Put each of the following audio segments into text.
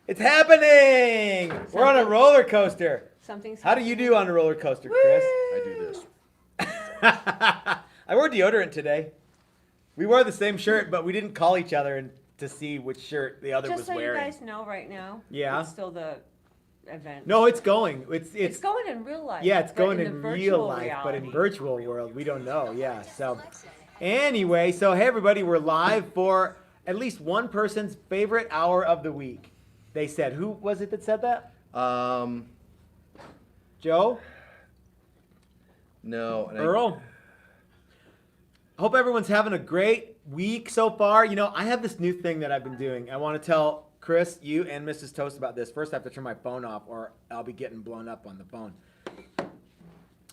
It's happening! We're on a roller coaster. Something's How do you do on a roller coaster, Chris? I do this. I wore deodorant today. We wore the same shirt, but we didn't call each other to see which shirt the other Just was so wearing. you guys know right now. Yeah. It's still the event. No, it's going. It's going in real life. Yeah, it's but going the in real virtual life, but in reality. virtual world, we don't know. Yeah. So, anyway, so hey everybody, we're live for at least one person's favorite hour of the week. They said, who was it that said that? Joe? No. And Earl? Hope everyone's having a great week so far. You know, I have this new thing that I've been doing. I want to tell Chris, you, and Mrs. Toast about this. First, I have to turn my phone off or I'll be getting blown up on the phone.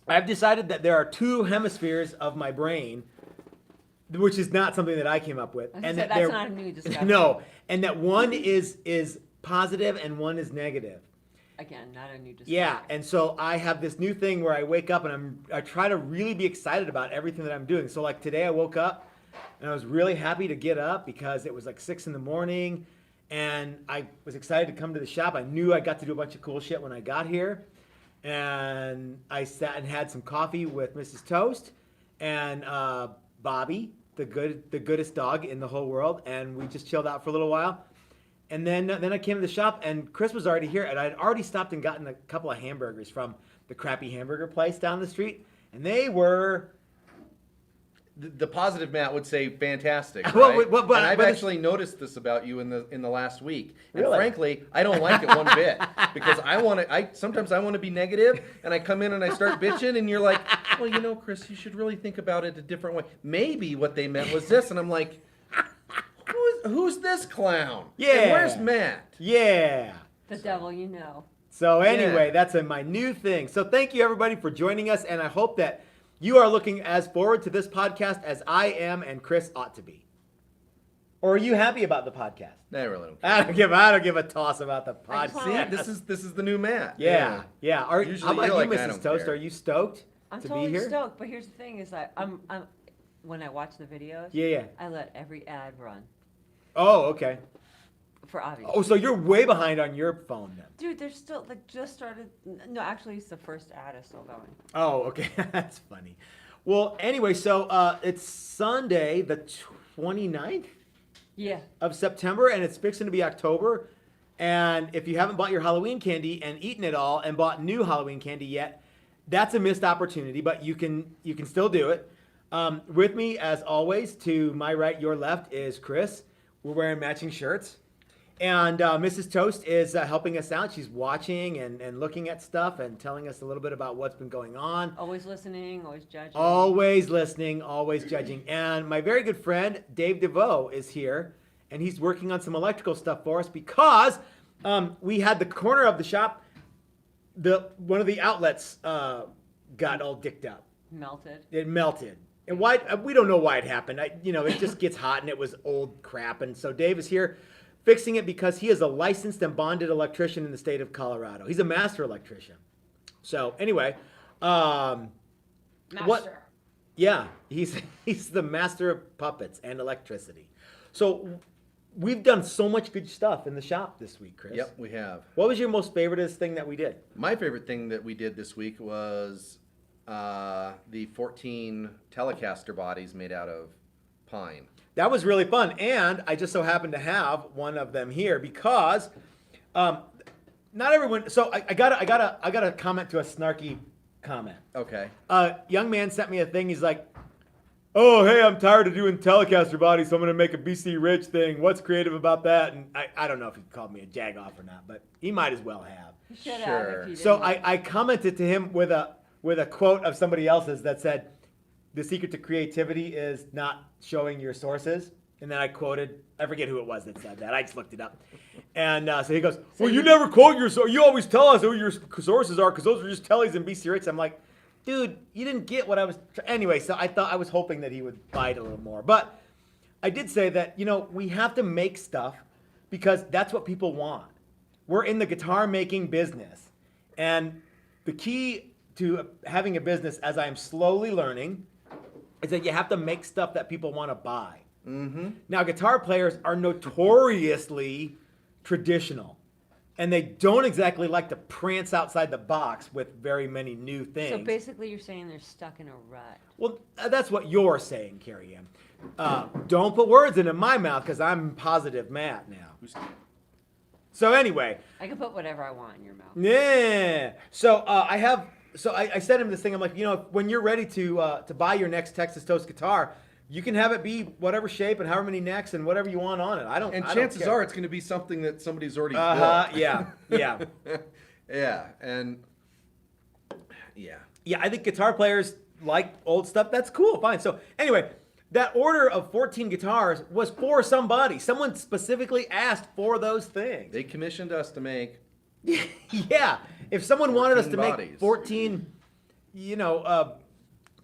I've decided that there are two hemispheres of my brain, which is not something that I came up with. And that's they're- not a new discovery. No, and that one is positive and one is negative. Again, not a new discovery. Yeah, and so I have this new thing where I wake up and I try to really be excited about everything that I'm doing. So like today I woke up and I was really happy to get up because it was like 6 a.m. and I was excited to come to the shop. I knew I got to do a bunch of cool shit when I got here. And I sat and had some coffee with Mrs. Toast and Bobby, the goodest dog in the whole world, and we just chilled out for a little while. And then I came to the shop, and Chris was already here, and I'd already stopped and gotten a couple of hamburgers from the crappy hamburger place down the street, and they were... the positive Matt would say fantastic. Right? Well, but and I've it's- actually noticed this about you in the last week. And Really? frankly, I don't like it one bit because sometimes I want to be negative, and I come in and I start bitching, and you're like, well, you know, Chris, you should really think about it a different way. Maybe what they meant was this, and I'm like, who's this clown? Yeah. And where's Matt? Yeah. The devil you know. So anyway, Yeah. that's my new thing. So thank you everybody for joining us, and I hope that you are looking as forward to this podcast as I am and Chris ought to be. Or are you happy about the podcast? I really don't care. I don't give a toss about the I just wanna podcast. See, this is the new Matt. Yeah. How Usually about you're you, like, I Mrs. don't Toast? care. Are you stoked I'm to totally be here? stoked, but here's the thing: is that I'm when I watch the videos, Yeah. I let every ad run Oh, okay. for obvious. Oh, so you're way behind on your phone then. Dude, there's still just started. No, actually, it's the first ad is still going. Oh, okay. That's funny. Well, anyway, so it's Sunday, the 29th Yeah. of September, and it's fixing to be October. And if you haven't bought your Halloween candy and eaten it all and bought new Halloween candy yet, that's a missed opportunity, but you can still do it. With me, as always, to my right, your left, is Chris. We're wearing matching shirts. And Mrs. Toast is helping us out. She's watching and looking at stuff and telling us a little bit about what's been going on. Always listening, always judging. Always listening, always judging. And my very good friend, Dave DeVoe, is here. And he's working on some electrical stuff for us because we had the corner of the shop, one of the outlets got all dicked up. Melted. It melted. And why? We don't know why it happened. It just gets hot and it was old crap. And so Dave is here fixing it because he is a licensed and bonded electrician in the state of Colorado. He's a master electrician. So anyway, Master. yeah, he's the master of puppets and electricity. So we've done so much good stuff in the shop this week, Chris. Yep, we have. What was your most favoriteest thing that we did? My favorite thing that we did this week was the 14 Telecaster bodies made out of pine. That was really fun, and I just so happened to have one of them here because not everyone. So I gotta comment to a snarky comment. Okay. A young man sent me a thing. He's like, "Oh, hey, I'm tired of doing Telecaster bodies, so I'm gonna make a BC Rich thing. What's creative about that?" And I don't know if he called me a jagoff or not, but he might as well have. You should have Sure. if you So didn't. I commented to him with a quote of somebody else's that said, "The secret to creativity is not showing your sources." And then I quoted, I forget who it was that said that. I just looked it up. And so he goes, "Well, you never quote your source. You always tell us who your sources are because those are just tellies and BC Rich." I'm like, dude, you didn't get what I was. Anyway, so I was hoping that he would bite a little more. But I did say that, we have to make stuff because that's what people want. We're in the guitar making business. And the key to having a business, as I am slowly learning, is that you have to make stuff that people want to buy. Mm-hmm. Now, guitar players are notoriously traditional. And they don't exactly like to prance outside the box with very many new things. So basically, you're saying they're stuck in a rut. Well, that's what you're saying, Carrie Ann. Don't put words into my mouth because I'm positive Matt now. So anyway, I can put whatever I want in your mouth. yeah. So I sent him this thing. I'm like, when you're ready to buy your next Texas Toast guitar, you can have it be whatever shape and however many necks and whatever you want on it. And I don't chances care. are it's going to be something that somebody's already built. Yeah. Yeah, and yeah. Yeah, I think guitar players like old stuff. That's cool. Fine. So anyway, that order of 14 guitars was for somebody. Someone specifically asked for those things. They commissioned us to make. Yeah. If someone wanted us to 14 make bodies. 14,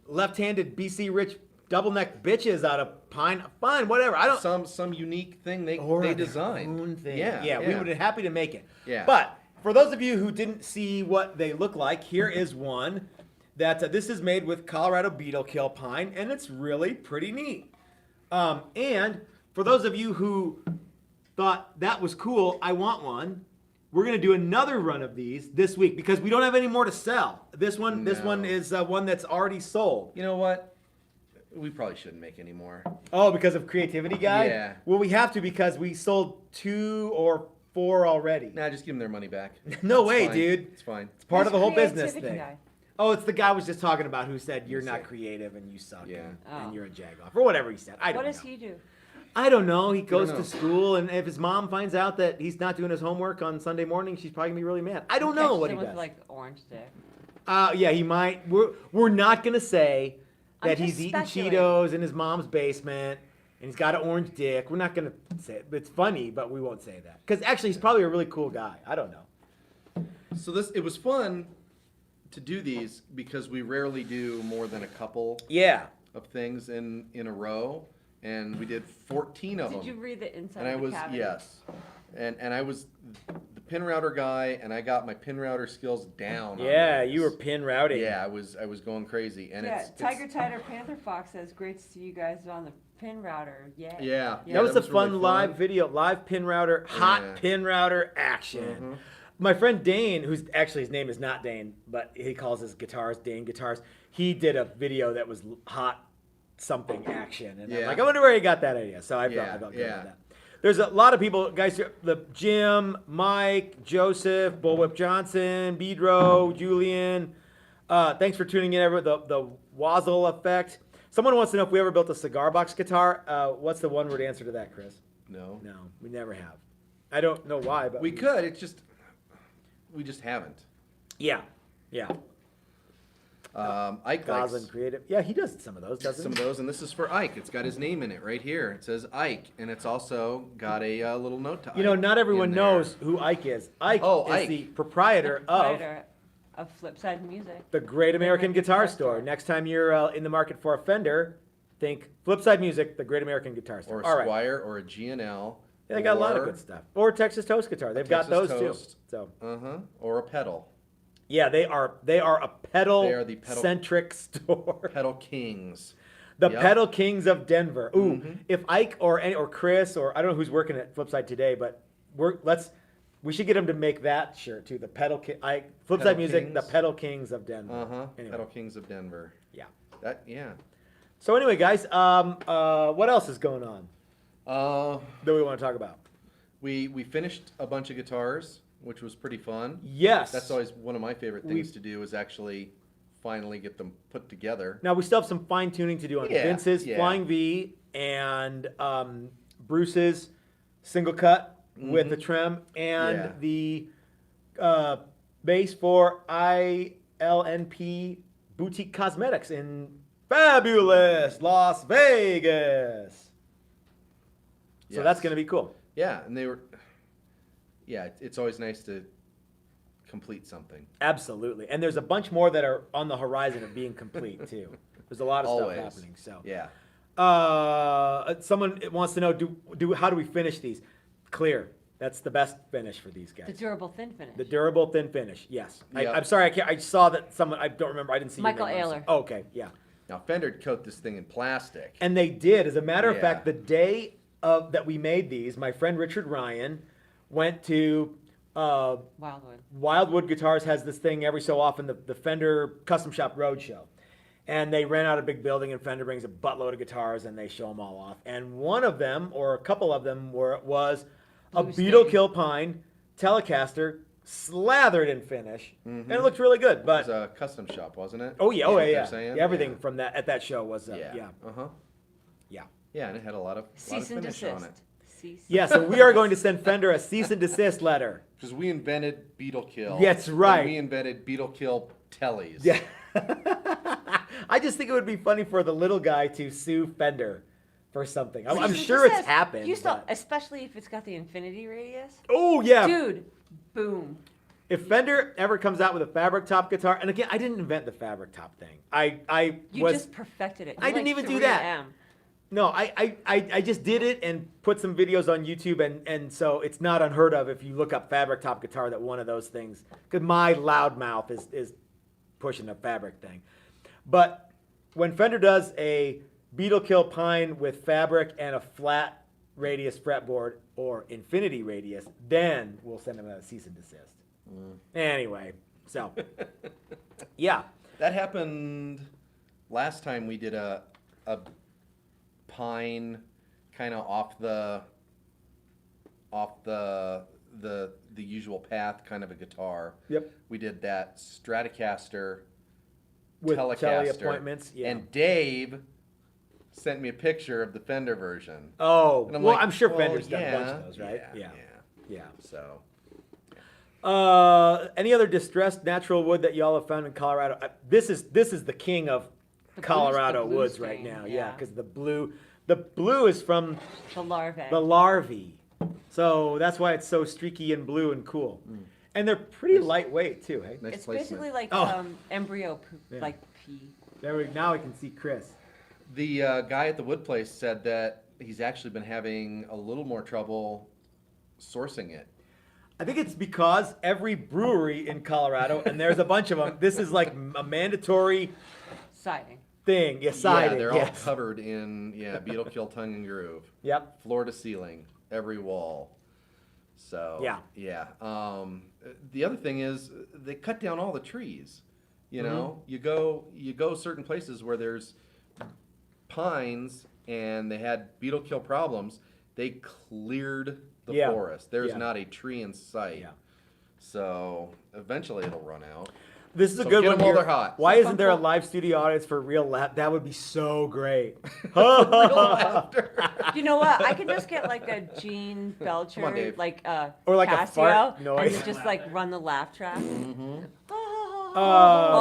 left-handed BC Rich double-neck bitches out of pine, fine, whatever. I don't. Some unique thing they Or their designed. own thing. Yeah, we would be happy to make it. Yeah. But for those of you who didn't see what they look like, here is one that this is made with Colorado beetle kill pine, and it's really pretty neat. And for those of you who thought that was cool, I want one. We're gonna do another run of these this week because we don't have any more to sell. This one is one that's already sold. You know what? We probably shouldn't make any more. Oh, because of Creativity Guide? Yeah. Well, we have to because we sold 2 or 4 already. Nah, just give them their money back. No It's way, fine. dude. It's fine. It's part of the whole Who's business Creativity thing. Guy? Oh, it's the guy I was just talking about who said you're not said- creative and you suck Yeah. and Oh. you're a jagoff or whatever he said. I don't What know. does he do? I don't know. He goes know. to school and if his mom finds out that he's not doing his homework on Sunday morning, she's probably gonna be really mad. I don't know Catches what he him with, does. like orange stick. Yeah, he might. We're not gonna say I'm that just he's eating speculating. Cheetos in his mom's basement and he's got an orange dick. We're not gonna say it. It's funny, but we won't say that because actually he's probably a really cool guy. I don't know. So it was fun to do these because we rarely do more than a couple Yeah. of things in a row, and we did 14 of Did them. you read the inside And I of the was cabinet? yes, and I was the pin router guy, and I got my pin router skills down. on Yeah, these. you were pin routing. Yeah, I was going crazy, and Yeah, it's Tiger Tighter Panther Fox says, "Great to see you guys on the pin router." Yeah. Yeah. That was a really fun live video, live pin router, hot Yeah. pin router action. My friend Dane, who's actually his name is not Dane, but he calls his guitars Dane Guitars. He did a video that was hot something action, and I'm Yeah. like, I wonder where he got that idea. So I Yeah, felt good yeah. about that. There's a lot of people, guys. The Jim, Mike, Joseph, Bullwhip Johnson, Bedro, Julian. Thanks for tuning in. Everyone. The Wazzle effect. Someone wants to know if we ever built a cigar box guitar. What's the one word answer to that, Chris? No, No, we never have. I don't know why, but we could. It's just we just haven't. Yeah. Ike Goslin likes Creative. Yeah, he does some of those, doesn't some of he? those, and this is for Ike. It's got his name in it right here. It says Ike, and it's also got a little note to Ike. You know, not everyone in there. knows who Ike is. Ike Oh, is Ike. the proprietor of of Flipside Music. the Great American Guitar Store. Next time you're in the market for a Fender, think Flipside Music, the Great American Guitar Store. or a All right. Squire, or a GNL. Yeah, they got a lot of or- good stuff. Or Texas Toast Guitar. They've got those Texas Toast. too. So Or a pedal. yeah, they are a They are the pedal- pedal-centric store. Pedal Kings. The Yep. Pedal Kings of Denver. Ooh, if Ike or Chris or I don't know who's working at Flipside today, but we should get him to make that shirt too. The Flipside Pedal Music, Kings. the Pedal Kings of Denver. Anyway, Pedal Kings of Denver. yeah. Yeah. So anyway, guys, what else is going on that we want to talk about? We finished a bunch of guitars, which was pretty fun. Yes. That's always one of my favorite things to do, is actually finally get them put together. Now we still have some fine tuning to do on Yeah, Vince's yeah. Flying V and Bruce's single cut with the trim and Yeah. the bass for ILNP Boutique Cosmetics in fabulous Las Vegas. So that's Yes. going to be cool. Yeah, and they were. Yeah, it's always nice to complete something. Absolutely. And there's a bunch more that are on the horizon of being complete too. There's a lot of Always. stuff happening. So Yeah. someone wants to know, how do we finish these? Clear. That's the best finish for these The guys. durable thin finish. The durable thin finish. Yes. Yep. I'm sorry. I saw that someone. I don't remember. I didn't see. your Michael name. Ayler. Oh, okay. Yeah. Now Fender coat this thing in plastic. And they did. As a matter of Yeah. fact, the day of that we made these, my friend Richard Ryan went to Wildwood. Wildwood Guitars has this thing every so often, the Fender Custom Shop Roadshow. And they rent out a big building, and Fender brings a buttload of guitars, and they show them all off. And one of them, or a couple of them, was a Blue Beetle Stain. Kill Pine Telecaster slathered in finish, and it looked really good. It was But a custom shop, wasn't it? oh yeah, Is oh what yeah, they're yeah. saying? Yeah, everything from that at that show was Yeah. yeah, Uh-huh. yeah. Yeah, and it had a lot of Cease and finish desist. on it. Cease. Yeah, so we are going to send Fender a cease and desist letter. Because we invented Beetle Kill. That's right. And we invented Beetle Kill Tellies. Yeah. I just think it would be funny for the little guy to sue Fender for something. I'm Cease and sure it's desist. happened. You saw, but- especially if it's got the infinity radius. Oh yeah. Dude, boom. If Fender ever comes out with a fabric top guitar, and again, I didn't invent the fabric top thing. I You was just perfected it. I You're didn't like even do that. 3M. no, I just did it and put some videos on YouTube, and so it's not unheard of if you look up fabric top guitar that one of those things, because my loud mouth is pushing a fabric thing. But when Fender does a Beetle Kill Pine with fabric and a flat radius fretboard or infinity radius, then we'll send them a cease and desist. Anyway, so yeah, That happened last time we did a Pine kind of off the usual path kind of a guitar. yep. We did that Stratocaster With Telecaster. tele appointments, yeah. And Dave sent me a picture of the Fender version. Oh, And I'm well, like, I'm sure well, Fender's done a yeah, bunch of those, right? Yeah. Yeah. So Any other distressed natural wood that y'all have found in Colorado? This is the king of The Colorado blue woods stain, right now. Yeah, yeah. because the blue is from The larvae. the larvae, so that's why it's so streaky and blue and cool. And they're pretty lightweight too. Hey, nice It's placement. basically like Oh. embryo poop, Yeah. like pee. now we can see Chris. The guy at the wood place said that he's actually been having a little more trouble sourcing it. I think it's because every brewery in Colorado, and there's a bunch of them. This is like a mandatory Siding. thing. Yeah, siding. Yeah, they're yes. all covered in Beetle Kill Tongue and Groove, Yep. floor to ceiling, every wall. So Yeah. The other thing is they cut down all the trees. You Mm-hmm. know, you go certain places where there's pines and they had beetle kill problems. They cleared the Yeah. forest. There's Yeah. not a tree in sight. Yeah. So eventually it'll run out. This is a So good get one. 'em while here. they're hot. Why So isn't there a Funko- live studio audience for Real Lap? That would be so great. Real laughter. You know what? I could just get like a Gene Belcher, Come on, Dave. like Or like a Casio, fart and noise. you just like run the laugh track.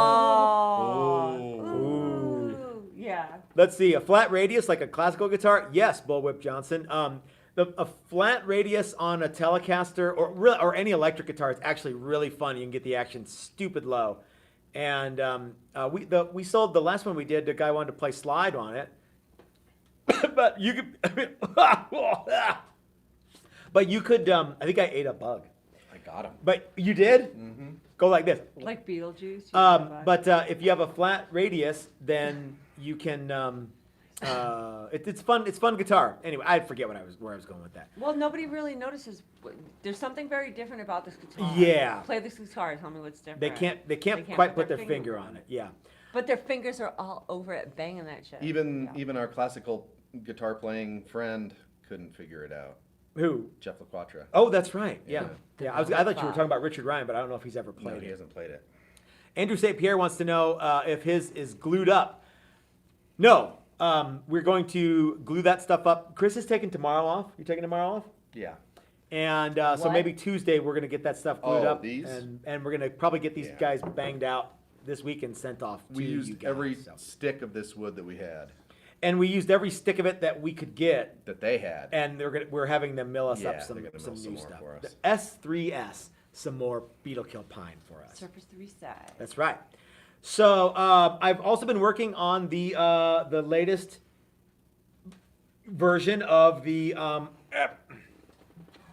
Oh. Ooh. Yeah. Let's see. A flat radius like a classical guitar? Yes, Bullwhip Johnson. A flat radius on a Telecaster or any electric guitar is actually really fun. You can get the action stupid low. And we sold the last one we did. The guy wanted to play slide on it, but you could. But you could. I think I ate a bug. I got him. But you did. Mm-hmm. Go like this. Like Beetlejuice. But if you have a flat radius, then you can. It's fun. It's fun guitar. Anyway, I forget where I was going with that. Well, nobody really notices. There's something very different about this guitar. Yeah. Play this guitar. Tell me what's different. They can't quite put their finger on it. Yeah. But their fingers are all over it, banging that shit. Even our classical guitar playing friend couldn't figure it out. Who? Jeff LaQuatra. Oh, that's right. Yeah. Yeah. Yeah. I thought you were talking about Richard Ryan, but I don't know if he's ever No, played he it. hasn't played it. Andrew St. Pierre wants to know if his is glued up. No. We're going to glue that stuff up. Chris is taking tomorrow off. You taking tomorrow off? Yeah. And so What? maybe Tuesday we're gonna get that stuff glued Oh, up, these? and we're gonna probably get these Yeah. guys banged out this week and sent off. We to used you guys, every so. stick of this wood that we had, and we used every stick of it that we could get, that they had. and we're having them mill us Yeah, up some they're gonna mill some new more stuff. for us. The S3S, some more Beetle Kill Pine for us. Surface 3 side. That's right. So I've also been working on the latest version of the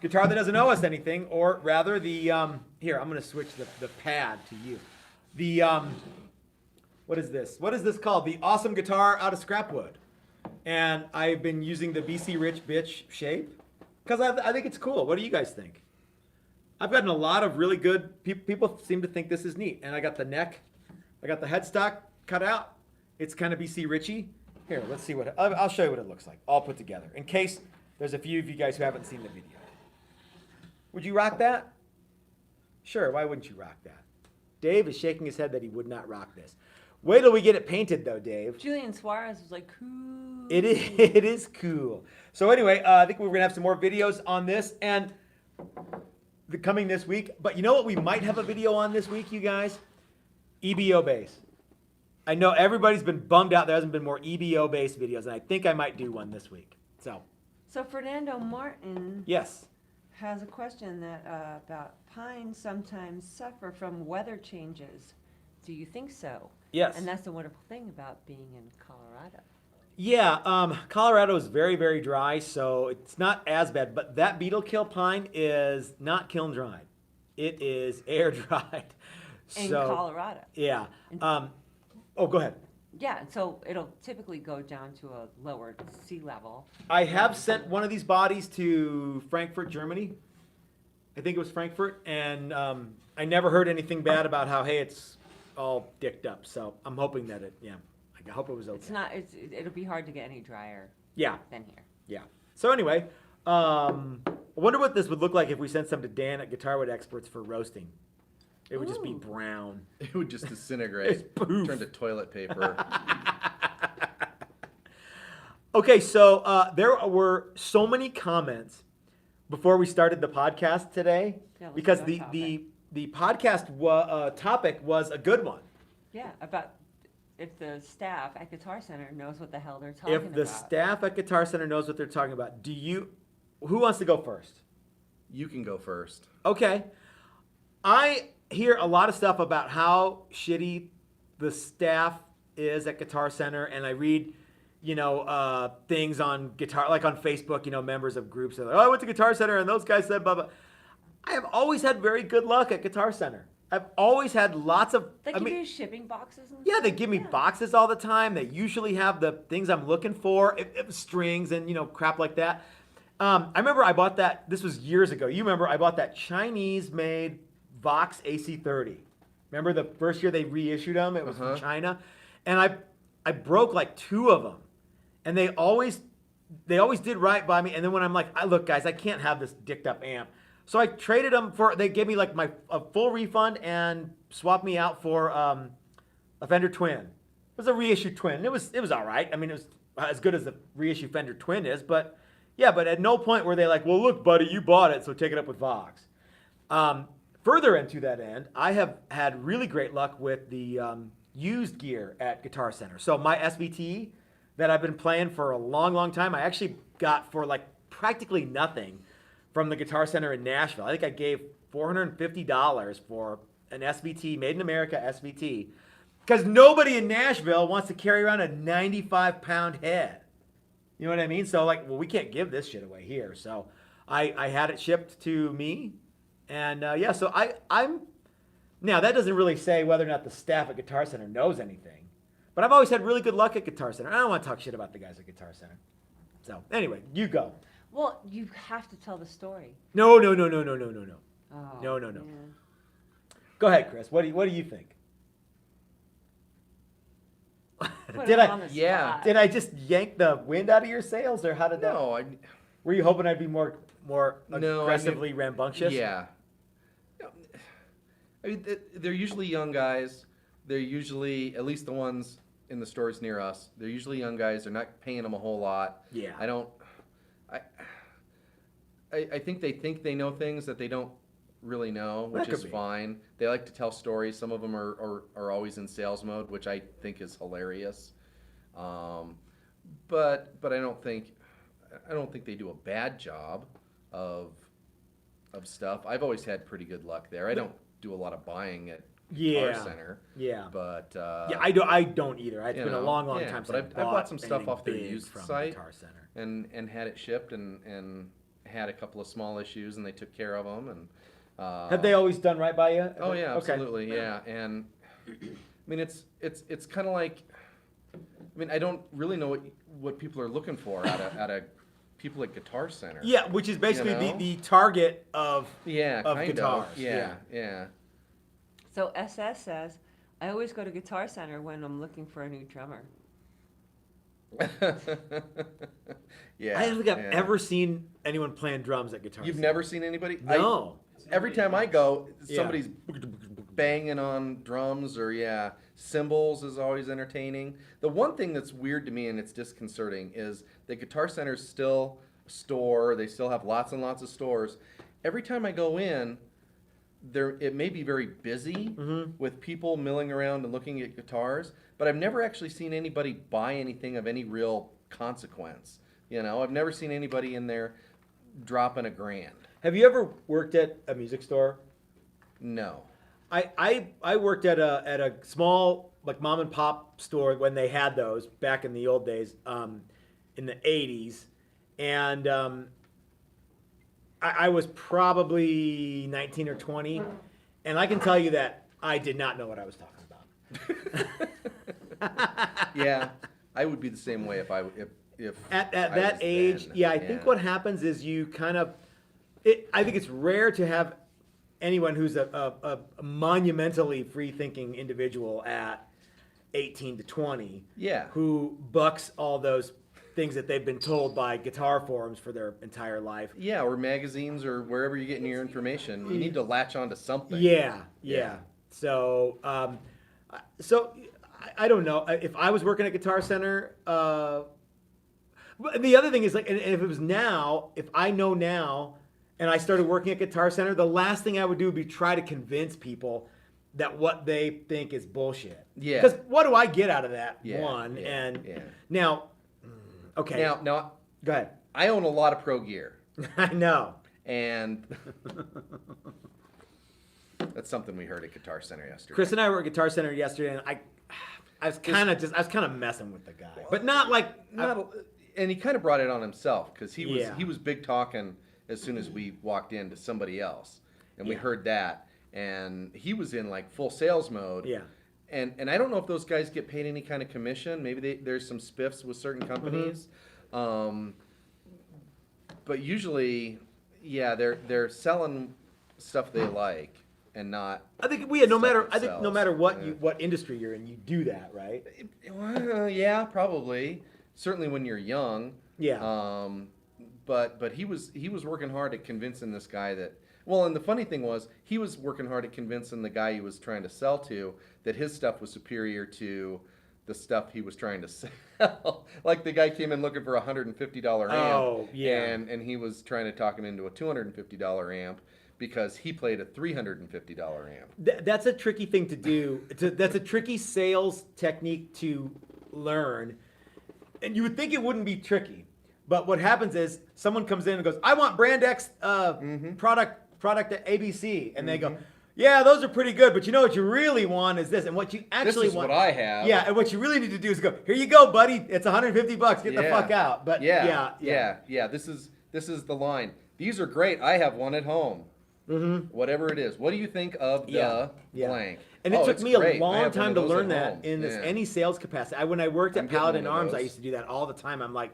guitar that doesn't owe us anything, or rather the here, I'm gonna switch the pad to you. The what is this? What is this called? The Awesome Guitar out of scrap wood. And I've been using the BC Rich Bitch shape because I think it's cool. What do you guys think? I've gotten a lot of really good people seem to think this is neat. And I got the neck, I got the headstock cut out. It's kind of BC Ritchie. Here, let's see what I'll show you what it looks like, all put together. In case there's a few of you guys who haven't seen the video. Would you rock that? Sure, why wouldn't you rock that? Dave is shaking his head that he would not rock this. Wait till we get it painted though, Dave. Julian Suarez was like, cool. It is cool. So anyway, I think we're gonna have some more videos on this and coming this week. But you know what we might have a video on this week, you guys? EBO base. I know everybody's been bummed out there hasn't been more EBO based videos, and I think I might do one this week. So So Fernando Martin yes. has a question that about pines sometimes suffer from weather changes. Do you think so? Yes. And that's the wonderful thing about being in Colorado. Yeah, Colorado is very, very dry, so it's not as bad. But that beetle kill pine is not kiln dried; it is air dried. In So, Colorado. yeah. Oh, go ahead. Yeah, and so it'll typically go down to a lower sea level. I have sent one of these bodies to Frankfurt, Germany. I think it was Frankfurt, and I never heard anything bad about how hey it's all dicked up. So I'm hoping that I hope it was okay. It's not. It'll be hard to get any drier Yeah. than here. Yeah. So anyway, I wonder what this would look like if we sent some to Dan at Guitarwood Experts for roasting. It would just be Ooh. brown. It would just disintegrate, Poof. turn to toilet paper. Okay, so there were so many comments before we started the podcast today Yeah, let's because go the topic. the podcast topic was a good one. Yeah, about if the staff at Guitar Center knows what the hell they're talking If the about. staff at Guitar Center knows what they're talking about, who wants to go first? You can go first. Okay. I hear a lot of stuff about how shitty the staff is at Guitar Center, and I read, things on guitar, like on Facebook, members of groups are like, oh, I went to Guitar Center and those guys said blah, blah. I have always had very good luck at Guitar Center. I've always had lots of, They give you shipping boxes and yeah, stuff? they give me boxes all the time. They usually have the things I'm looking for, strings and, crap like that. I remember I bought that, this was years ago. You remember I bought that Chinese-made Vox AC30. Remember the first year they reissued them? It was from China. And I broke like 2 of them. And they always did right by me. And then when I'm like, look, guys, I can't have this dicked up amp. So I traded them they gave me like a full refund and swapped me out for a Fender Twin. It was a reissued Twin. It was all right. I mean, it was as good as the reissued Fender Twin is. But yeah, but at no point were they like, well, look, buddy, you bought it, so take it up with Vox. Further into that end, I have had really great luck with the used gear at Guitar Center. So my SVT that I've been playing for a long, long time, I actually got for like practically nothing from the Guitar Center in Nashville. I think I gave $450 for an SVT, made in America SVT, because nobody in Nashville wants to carry around a 95-pound head. You know what I mean? So like, well, we can't give this shit away here. So I had it shipped to me. And so I'm now that doesn't really say whether or not the staff at Guitar Center knows anything, but I've always had really good luck at Guitar Center. I don't want to talk shit about the guys at Guitar Center. So anyway, you go. Well, you have to tell the story. No. Oh, No. man. Go ahead, Chris. What do you think? Put Did him I on the yeah. spot. did I just yank the wind out of your sails, or how did that? No, Were you hoping I'd be more No, I mean- aggressively rambunctious? yeah. I mean, they're usually young guys. They're usually, at least the ones in the stores near us, they're usually young guys. They're not paying them a whole lot. Yeah. I think they know things that they don't really know, That which could is be. fine. They like to tell stories. Some of them are always in sales mode, which I think is hilarious. But I don't think they do a bad job of stuff. I've always had pretty good luck there. I don't do a lot of buying at Guitar Center. Yeah. But Yeah, I don't either. It's you been a know, long yeah, time but since I've bought some stuff anything off their big used from site. Guitar Center. and had it shipped and had a couple of small issues, and they took care of them. And Have they always done right by you? Oh yeah, Okay. absolutely, yeah. And I mean, it's kind of like, I mean, I don't really know what people are looking for at a people at Guitar Center. Yeah, which is basically know? the target of Yeah, of kind guitars. of. Yeah, yeah. So SS says, I always go to Guitar Center when I'm looking for a new drummer. Yeah. I don't think I've yeah. ever seen anyone playing drums at Guitar You've Center. never seen anybody? No. Every time I go, Yeah. somebody's banging on drums or cymbals is always entertaining. The one thing that's weird to me and it's disconcerting is that Guitar Center's still a store. They still have lots and lots of stores. Every time I go in, it may be very busy Mm-hmm. with people milling around and looking at guitars, but I've never actually seen anybody buy anything of any real consequence. I've never seen anybody in there dropping $1,000. Have you ever worked at a music store? No. I worked at a small like mom and pop store when they had those back in the old days, in the 80s, and I was probably 19 or 20, and I can tell you that I did not know what I was talking about. Yeah, I would be the same way if At I that was age, then. yeah, I think what happens is you kind of, I think it's rare to have anyone who's a monumentally free-thinking individual at 18 to 20 Yeah. who bucks all those things that they've been told by guitar forums for their entire life. Yeah, or magazines or wherever you're getting your information. You need to latch onto something. Yeah. Yeah. So, I don't know if I was working at Guitar Center. But the other thing is like, and if it was now, if I know now, and I started working at Guitar Center, the last thing I would do would be try to convince people that what they think is bullshit. Yeah. Because what do I get out of that? Yeah, One yeah, and yeah. now, okay. Now, Go ahead. I own a lot of pro gear, I know. and that's something we heard at Guitar Center yesterday. Chris and I were at Guitar Center yesterday, and I was kind of messing with the guy, but not like And he kind of brought it on himself because Yeah. he was big talking as soon as we walked in to somebody else, and we Yeah. heard that, and he was in like full sales mode. Yeah. And I don't know if those guys get paid any kind of commission. Maybe there's some spiffs with certain companies, but usually, yeah, they're selling stuff they like and not. I think no stuff matter themselves. what Yeah. what industry you're in, you do that, right? Well, yeah, probably. Certainly when you're young. Yeah. But he was working hard at convincing this guy that. Well, and the funny thing was he was working hard at convincing the guy he was trying to sell to that his stuff was superior to the stuff he was trying to sell. Like the guy came in looking for a $150 amp. Oh, yeah. And he was trying to talk him into a $250 amp because he played a $350 amp. That's a tricky thing to do. That's a tricky sales technique to learn. And you would think it wouldn't be tricky. But what happens is someone comes in and goes, I want brand X product at ABC. And they go, yeah, those are pretty good. But you know what you really want is this. And what you actually This is want. what I have. Yeah. And what you really need to do is go, here you go, buddy. It's $150. Get the Yeah. fuck out. But Yeah. yeah. This is the line. These are great. I have one at home. Whatever it is. What do you think of the blank? And it Oh, took it's me a great. I long have one time of to those learn at that home. in Yeah. any sales capacity. When I worked I'm at getting Paladin one of Arms, I those. used to do that all the time. I'm like,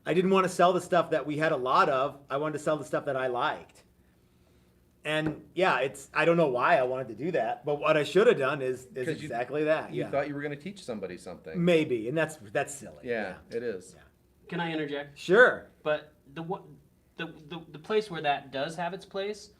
I didn't want to sell the stuff that we had a lot of. I wanted to sell the stuff that I liked. And yeah, I don't know why I wanted to do that, but what I should have done is 'Cause you- exactly that. You Yeah. thought you were going to teach somebody something. Maybe, and that's silly. Yeah, it is. Yeah. Can I interject? Sure. But the place where that does have its place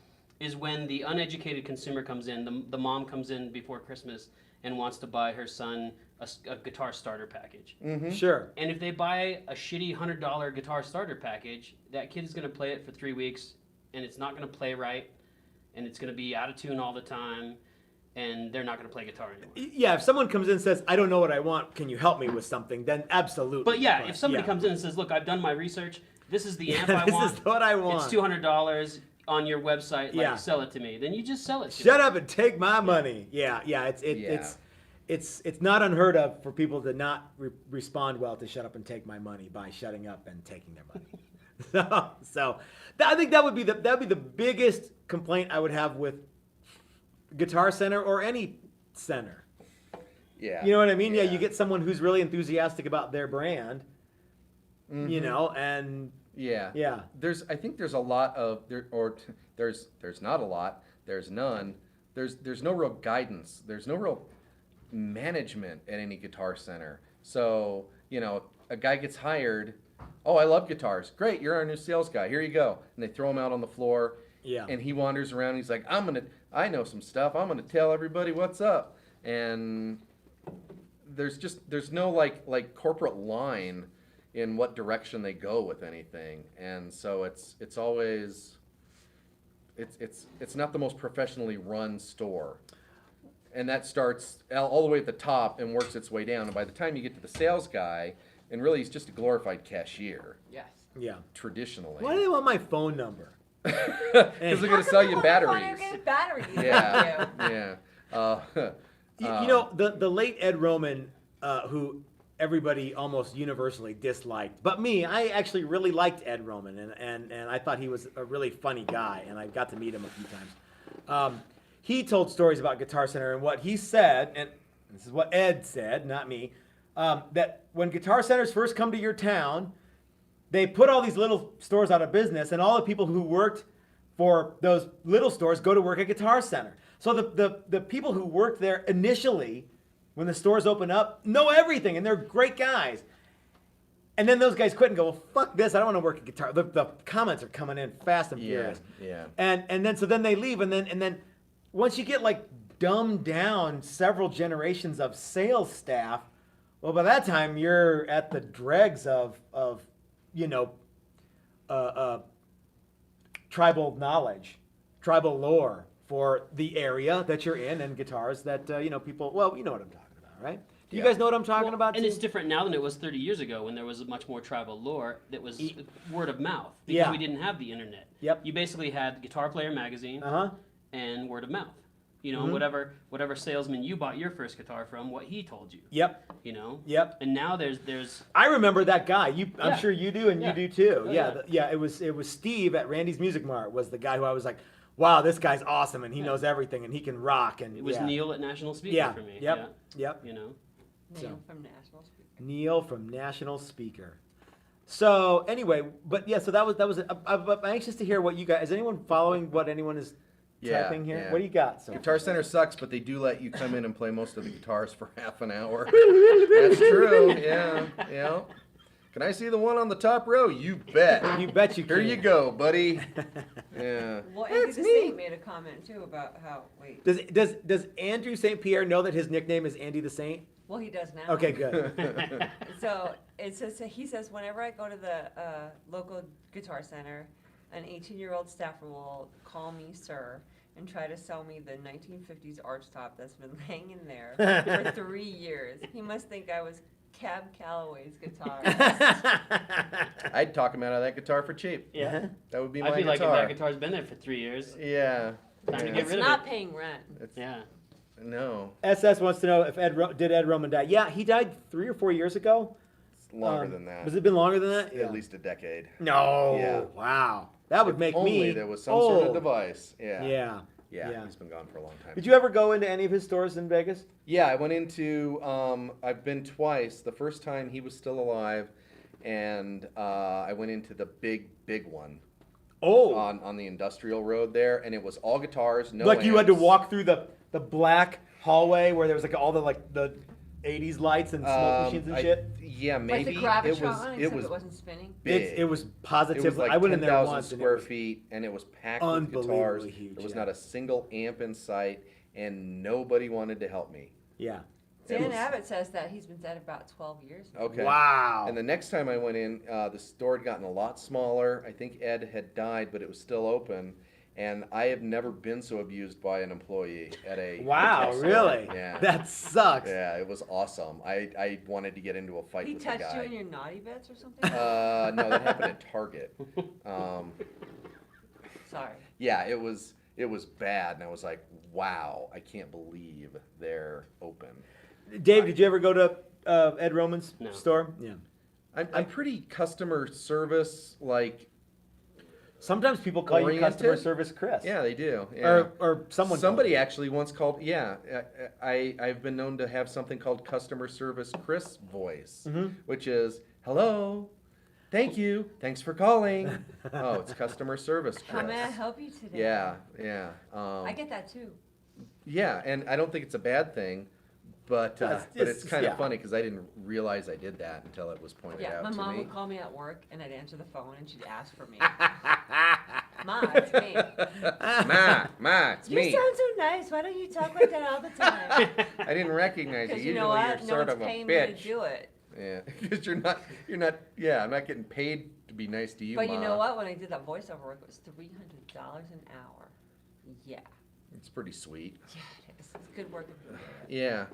is when the uneducated consumer comes in. The mom comes in before Christmas and wants to buy her son a guitar starter package. Sure. And if they buy a shitty $100 guitar starter package, that kid is going to play it for 3 weeks, and it's not going to play right, and it's going to be out of tune all the time, and they're not going to play guitar anymore. Yeah, if someone comes in and says, I don't know what I want, can you help me with something? Then absolutely. But yeah, if somebody yeah. comes in and says, look, I've done my research, this is the amp I This want. is what I want. It's $200 on your website. Like, Yeah. sell it to me. Then you just sell it to Shut me. up and take my money. Yeah, it's not unheard of for people to not respond well to shut up and take my money by shutting up and taking their money. I think that would be the biggest complaint I would have with Guitar Center or any center. Yeah. You know what I mean? Yeah, you get someone who's really enthusiastic about their brand, you know, and Yeah. Yeah. I think there's a lot of there's not a lot. There's none. There's no real guidance. There's no real management at any Guitar Center. So, a guy gets hired. Oh, I love guitars. Great, you're our new sales guy. Here you go. And they throw him out on the floor. Yeah. And he wanders around. And he's like, I know some stuff. I'm gonna tell everybody what's up. And there's no like corporate line in what direction they go with anything. And so it's always it's not the most professionally run store. And that starts all the way at the top and works its way down. And by the time you get to the sales guy, and really he's just a glorified cashier, Yes. Yeah. traditionally. Why do they want my phone number? Because they're going to sell you batteries. Get batteries. Yeah, yeah. The late Ed Roman, who everybody almost universally disliked, but me, I actually really liked Ed Roman, and I thought he was a really funny guy, and I got to meet him a few times. He told stories about Guitar Center, and what he said, and this is what Ed said, not me, that when Guitar Centers first come to your town, they put all these little stores out of business, and all the people who worked for those little stores go to work at Guitar Center. So the people who worked there initially, when the stores open up, know everything, and they're great guys. And then those guys quit and go, well, fuck this, I don't want to work at Guitar. The comments are coming in fast and furious. Yeah. And then they leave, and then once you get like dumbed down several generations of sales staff, well, by that time you're at the dregs of tribal knowledge, tribal lore for the area that you're in, and guitars that people. Well, you know what I'm talking about, right? Do you guys know what I'm talking about? And too? it's different now than it was 30 years ago when there was much more tribal lore that was word of mouth because Yeah. we didn't have the internet. Yep. You basically had Guitar Player magazine Uh-huh. and word of mouth. And Mm-hmm. whatever salesman you bought your first guitar from, what he told you. Yep. Yep. And now there's I remember that guy. I'm Yeah. sure you do, and Yeah. you do too. Oh, yeah, yeah. It was Steve at Randy's Music Mart was the guy who I was like, wow, this guy's awesome, and he knows everything, and he can rock, and it was yeah. Neil at National Speaker Yeah. for me. Yep. Yep. Neil So. from National Speaker. Neil from National Speaker. So anyway, but yeah, so that was. I'm anxious to hear what you guys. Is anyone following what anyone is Yeah, typing here? yeah. What do you got? So Guitar Center sucks, but they do let you come in and play most of the guitars for half an hour. That's true. Yeah. Can I see the one on the top row? You bet. you bet you can. Here you go, buddy. Yeah. Well, Andy That's the neat. Saint made a comment too about how. Wait. Does Andrew St. Pierre know that his nickname is Andy the Saint? Well, he does now. Okay, good. So it says he says whenever I go to the local Guitar Center, an 18-year-old staffer will call me sir and try to sell me the 1950s archtop that's been hanging there for 3 years. He must think I was Cab Calloway's guitar. I'd talk him out of that guitar for cheap. Yeah. That would be my I'd be like, if guitar. that guitar's been there for 3 years. Yeah. Time to Yeah. get It's rid of not it. paying rent. It's- Yeah. No. SS wants to know if did Ed Roman die? Yeah, he died 3 or 4 years ago. It's longer than that. Has it been longer than that? At least a decade. No. Yeah. Wow. That would make Only me. there was some sort of old. device. Yeah. Yeah. Yeah. He's been gone for a long time. Did you ever go into any of his stores in Vegas? Yeah, I went into. I've been twice. The first time he was still alive, and I went into the big one Oh. on the industrial road there, and it was all guitars, no. Like you had to amps. walk through the black hallway where there was like all the 80s lights and smoke machines and shit. Yeah, Like maybe the it Gravitron, was. except It was it wasn't spinning. big. It was It positively. was like I went in there 10,000 once. and it square was- feet, and it was packed with Unbelievably guitars. huge, There was yeah. not a single amp in sight, and nobody wanted to help me. Yeah. It Dan was- Abbott says that he's been dead about 12 years now. Okay. Wow. And the next time I went in, the store had gotten a lot smaller. I think Ed had died, but it was still open. And I have never been so abused by an employee at a Wow, guitar store. really? Yeah. That sucks. Yeah, it was awesome. I wanted to get into a fight He with the touched you guy. in your naughty bits or something? No, that happened at Target. Sorry. Yeah, it was bad, and I was like, wow, I can't believe they're open. Dave, did you ever go to Ed Roman's No. store? Yeah. I'm pretty customer service Sometimes people call you Oriented? customer service Chris. Yeah, they do. Yeah. Or someone. Somebody actually once called. Yeah, I've been known to have something called customer service Chris voice, Mhm. which is hello. Thank you. Thanks for calling. Oh, it's customer service, How may I Chris. help you today? Yeah, yeah. I get that too. Yeah, and I don't think it's a bad thing, but it's kind of yeah. funny because I didn't realize I did that until it was pointed Yeah, out my to mom me. would call me at work and I'd answer the phone and she'd ask for me. Ma, it's me. Ma, it's You me. sound so nice. Why don't you talk like that all the time? I didn't recognize you. Because Usually you know what? you're No sort one's of a paying me to bitch. do it. Yeah, because yeah, I'm not getting paid to be nice to you, But Ma. you know what? When I did that voiceover work, it was $300 an hour. Yeah. It's pretty sweet. Yeah, it is. It's good work. Yeah,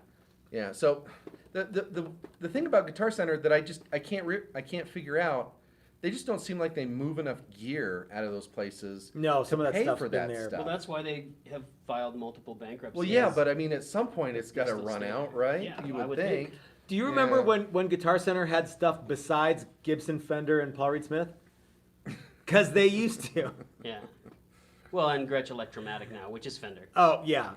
yeah. So the thing about Guitar Center that I can't figure out, they just don't seem like they move enough gear out of those places. No, some of that pay stuff's for been that there. stuff. Well, that's why they have filed multiple bankruptcies. Well, yeah, but I mean, at some point it's got to Still run stay out, there. right? Yeah, You I would would think. think. Do you remember Yeah. when Guitar Center had stuff besides Gibson, Fender, and Paul Reed Smith? Because they used to. Yeah. Well, and Gretsch Electromatic now, which is Fender. Oh yeah.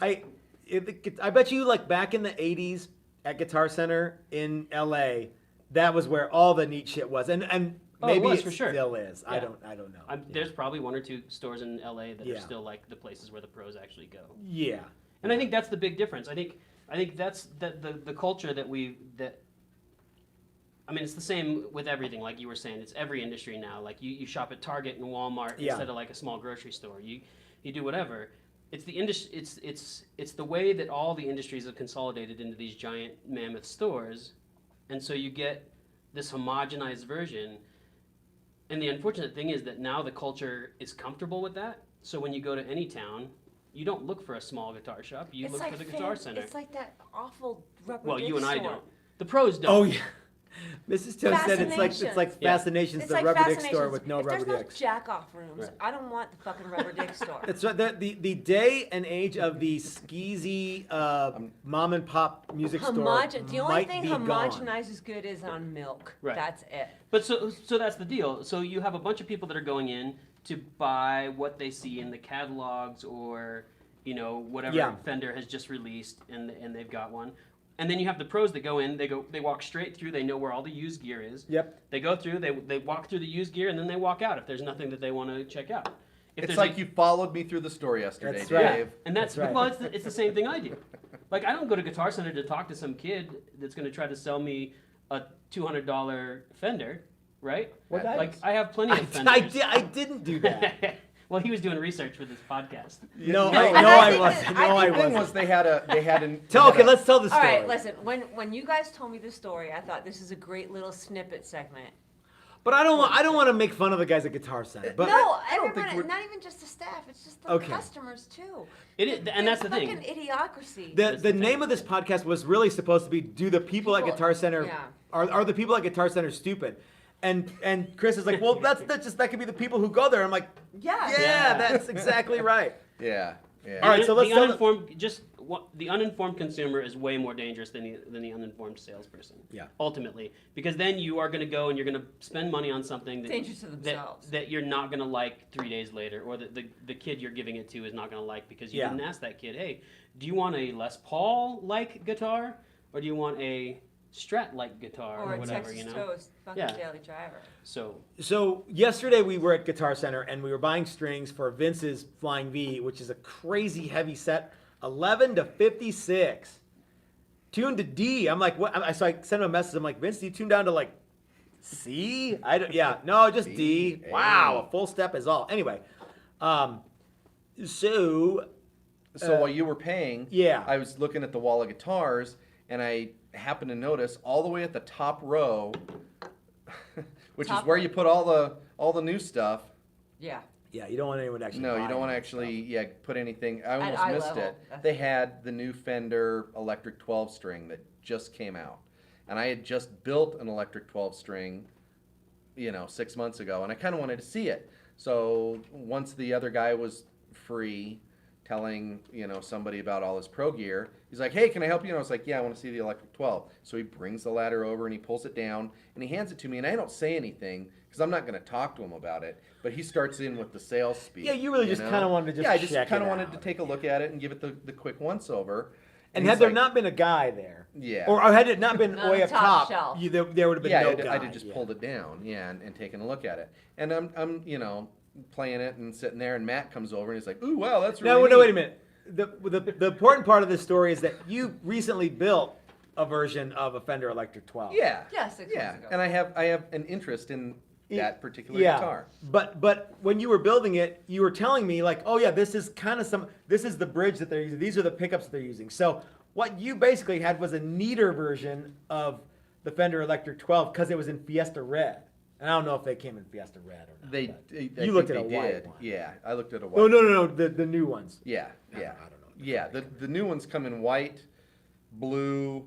I bet you like back in the '80s at Guitar Center in LA, that was where all the neat shit was, and Oh, it maybe was, it for sure. still is. I Yeah. don't know. Yeah. There's probably one or two stores in LA that Yeah. are still like the places where the pros actually go. Yeah. And I think that's the big difference. I think that's the culture that I mean, it's the same with everything, like you were saying. It's every industry now. Like you shop at Target and Walmart Yeah. instead of like a small grocery store. You do whatever. It's the industry. It's the way that all the industries have consolidated into these giant mammoth stores, and so you get this homogenized version. And the unfortunate thing is that now the culture is comfortable with that. So when you go to any town, you don't look for a small guitar shop. You look for the Guitar Center. It's like that awful rubber Well, dick you and I store. don't. The pros don't. Oh yeah. Mrs. Toad said it's like Fascinations. Yeah. Fascinations, It's the like rubber dick store Fascinations. with no if rubber there's dicks. no jack-off rooms, Right. I don't want the fucking rubber dick store. That's right. The day and age of the skeezy mom and pop music store The only might thing be gone. homogenizes good is on milk. Right. That's it. But so that's the deal. So you have a bunch of people that are going in to buy what they see in the catalogs or whatever Yeah. Fender has just released and they've got one. And then you have the pros that go in, they walk straight through, they know where all the used gear is. Yep. They go through, they walk through the used gear and then they walk out if there's nothing that they want to check out. If It's there's like you followed me through the store yesterday, That's Dave. right. And that's That's right. well, it's the same thing I do. Like I don't go to Guitar Center to talk to some kid that's going to try to sell me a $200 Fender, right? What guy? Like I have plenty of I Fenders. didn't do that. Well, he was doing research for this podcast. No, No, I and I I think wasn't. that- No, I I The thing wasn't. was they had an. Okay, let's tell the All story. right, listen. When you guys told me this story, I thought this is a great little snippet segment. But I don't want to make fun of the guys at Guitar Center. But no, don't think everybody, we're- not even just the staff. It's just the Okay. customers too. It is, and that's the thing. Fucking idiocracy. the That's the the name thing. of this podcast was really supposed to be "Do the people at People- Guitar Center yeah. are the people at Guitar Center stupid?" And Chris is like, "Well, that could be the people who go there." I'm like, yeah. "Yeah, that's exactly right." Yeah, yeah. All right, so let's the tell uninformed the uninformed consumer is way more dangerous than the uninformed salesperson. Yeah. Ultimately, because then you are going to go and you're going to spend money on something that Dangerous to themselves. that you're not going to like 3 days later, or that the kid you're giving it to is not going to like because you Yeah. didn't ask that kid, hey, do you want a Les Paul like guitar or do you want a Strat like guitar Or or a whatever, Texas you know? Toast fucking Yeah. daily driver. So So yesterday we were at Guitar Center and we were buying strings for Vince's Flying V, which is a crazy heavy set, 11 to 56, tuned to D. I'm like, what? So I sent him a message. I'm like, Vince, do you tune down to like C? No, just D. D. Wow, a full step is all. Anyway, so So while you were paying, yeah. I was looking at the wall of guitars, and I happened to notice all the way at the top row, which Top is where row. you put all the new stuff. Yeah. Yeah, you don't want anyone to actually. No, you buy don't want to it. actually, put anything. I almost eye missed level, it. that's- They had the new Fender electric 12 string that just came out, and I had just built an electric 12 string, 6 months ago, and I kind of wanted to see it. So once the other guy was free, telling somebody about all his pro gear, he's like, "Hey, can I help you?" And I was like, "Yeah, I want to see the electric 12." So he brings the ladder over and he pulls it down and he hands it to me, and I don't say anything because I'm not going to talk to him about it. But he starts in with the sales speech. Yeah, you really just know? kinda wanted to just yeah, I just check kind it of wanted out. to take a look at it and give it the quick once over. And he's had there like- not been a guy there, Yeah. or had it not been On way the up top top, shelf. there would have been yeah, no guy. I'd have just pulled it down, yeah, and taken a look at it. And I'm playing it and sitting there, and Matt comes over and he's like, "Ooh, wow, that's really No, neat." no, wait a minute. The important part of this story is that you recently built a version of a Fender Electric 12. Yeah. Yeah, 6 Yeah, months ago. and I have an interest in that particular Yeah, guitar. but when you were building it, you were telling me like, oh yeah, this is the bridge that they're using. These are the pickups that they're using. So what you basically had was a neater version of the Fender Electric 12 because it was in Fiesta Red. And I don't know if they came in Fiesta Red or not. They, but- I you think looked at they a white did. one. Yeah, I looked at a white. Oh no, the new ones. Yeah, I yeah, don't know. yeah. The new ones come in white, blue,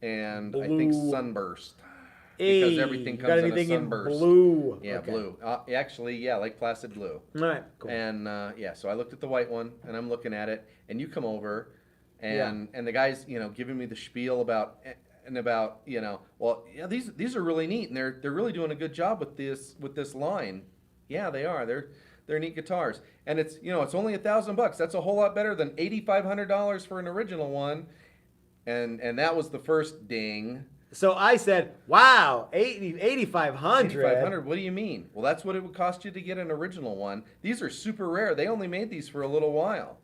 and I think Blue. sunburst. Hey, Because everything you comes got in a anything in sunburst. blue? Yeah, Okay. blue. Actually, yeah, like placid blue. All right, cool. And yeah, so I looked at the white one, and I'm looking at it, and you come over, and the guy's giving me the spiel about well, yeah, these are really neat, and they're really doing a good job with this line. Yeah, they are. They're neat guitars, and it's it's only $1,000. That's a whole lot better than $8,500 for an original one, and that was the first ding. So I said, wow, 8,500. $8,500. What do you mean? Well, that's what it would cost you to get an original one. These are super rare. They only made these for a little while.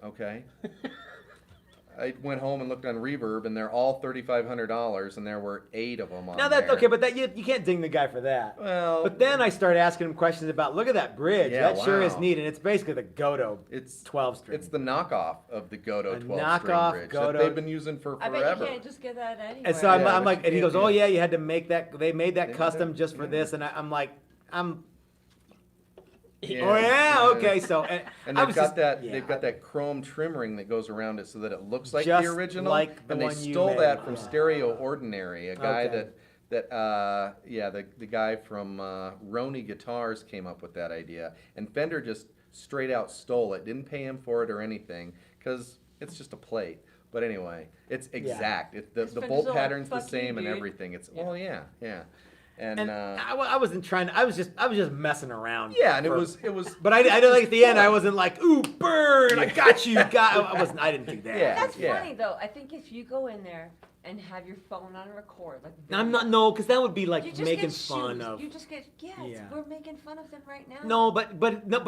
Okay. I went home and looked on Reverb, and they're all $3,500, and there were 8 of them on Now that's there. okay, but that you can't ding the guy for that. Well, But then I started asking him questions about, look at that bridge. Yeah, that sure is wow. neat, and it's basically the Godo it's 12 string. it's the knockoff of the Godo A 12-string knockoff bridge Godo- that they've been using for I forever. bet you can't just get that anywhere. And so I'm, Yeah, I'm but like, you and he can't goes, oh do it. yeah, you had to make that. They made that They made custom that, just for yeah. this, and I'm like, Yeah, oh yeah, okay. So and And I they've was got just- that yeah. they've got that chrome trim ring that goes around it so that it looks like Just the original. like the and they one you stole made, that from yeah. Stereo Ordinary, a guy Okay. the guy from Roni Guitars came up with that idea, and Fender just straight out stole it. Didn't pay him for it or anything because it's just a plate. But anyway, it's exact. It's the Fender's bolt all, pattern's the "Fuck you, same and dude." everything. It's Yeah. well, yeah. And, And I wasn't trying to. I was just messing around. yeah, and for- it was. But I know, like at the end, I fun. wasn't like, ooh, burn! I Yeah. got you. I wasn't. I didn't do that. Yeah. That's funny though. I think if you go in there and have your phone on record, like I'm not no, because that would be you like just making get fun shoes. of. You just get Yeah. We're making fun of them right now. No, but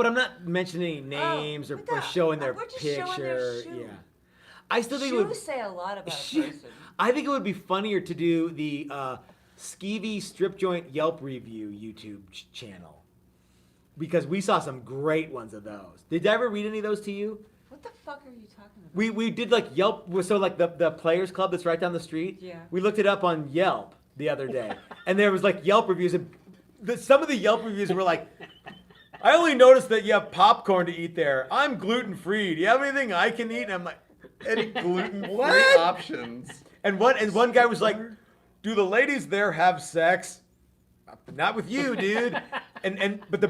I'm not mentioning names or what the- showing their we're just picture. showing their shoe. Yeah, I still think it shoes would. say a lot about a Shoe- person. I think it would be funnier to do the Skeevy Strip Joint Yelp review YouTube channel because we saw some great ones of those. Did I ever read any of those to you? What the fuck are you talking about? We did like Yelp, so like the Players Club that's right down the street. Yeah. We looked it up on Yelp the other day, and there was like Yelp reviews, and some of the Yelp reviews were like, "I only noticed that you have popcorn to eat there. I'm gluten free. Do you have anything I can eat?" And I'm like, Any gluten-free What? options. and one guy was like, "Do the ladies there have sex?" Not with you, dude. But the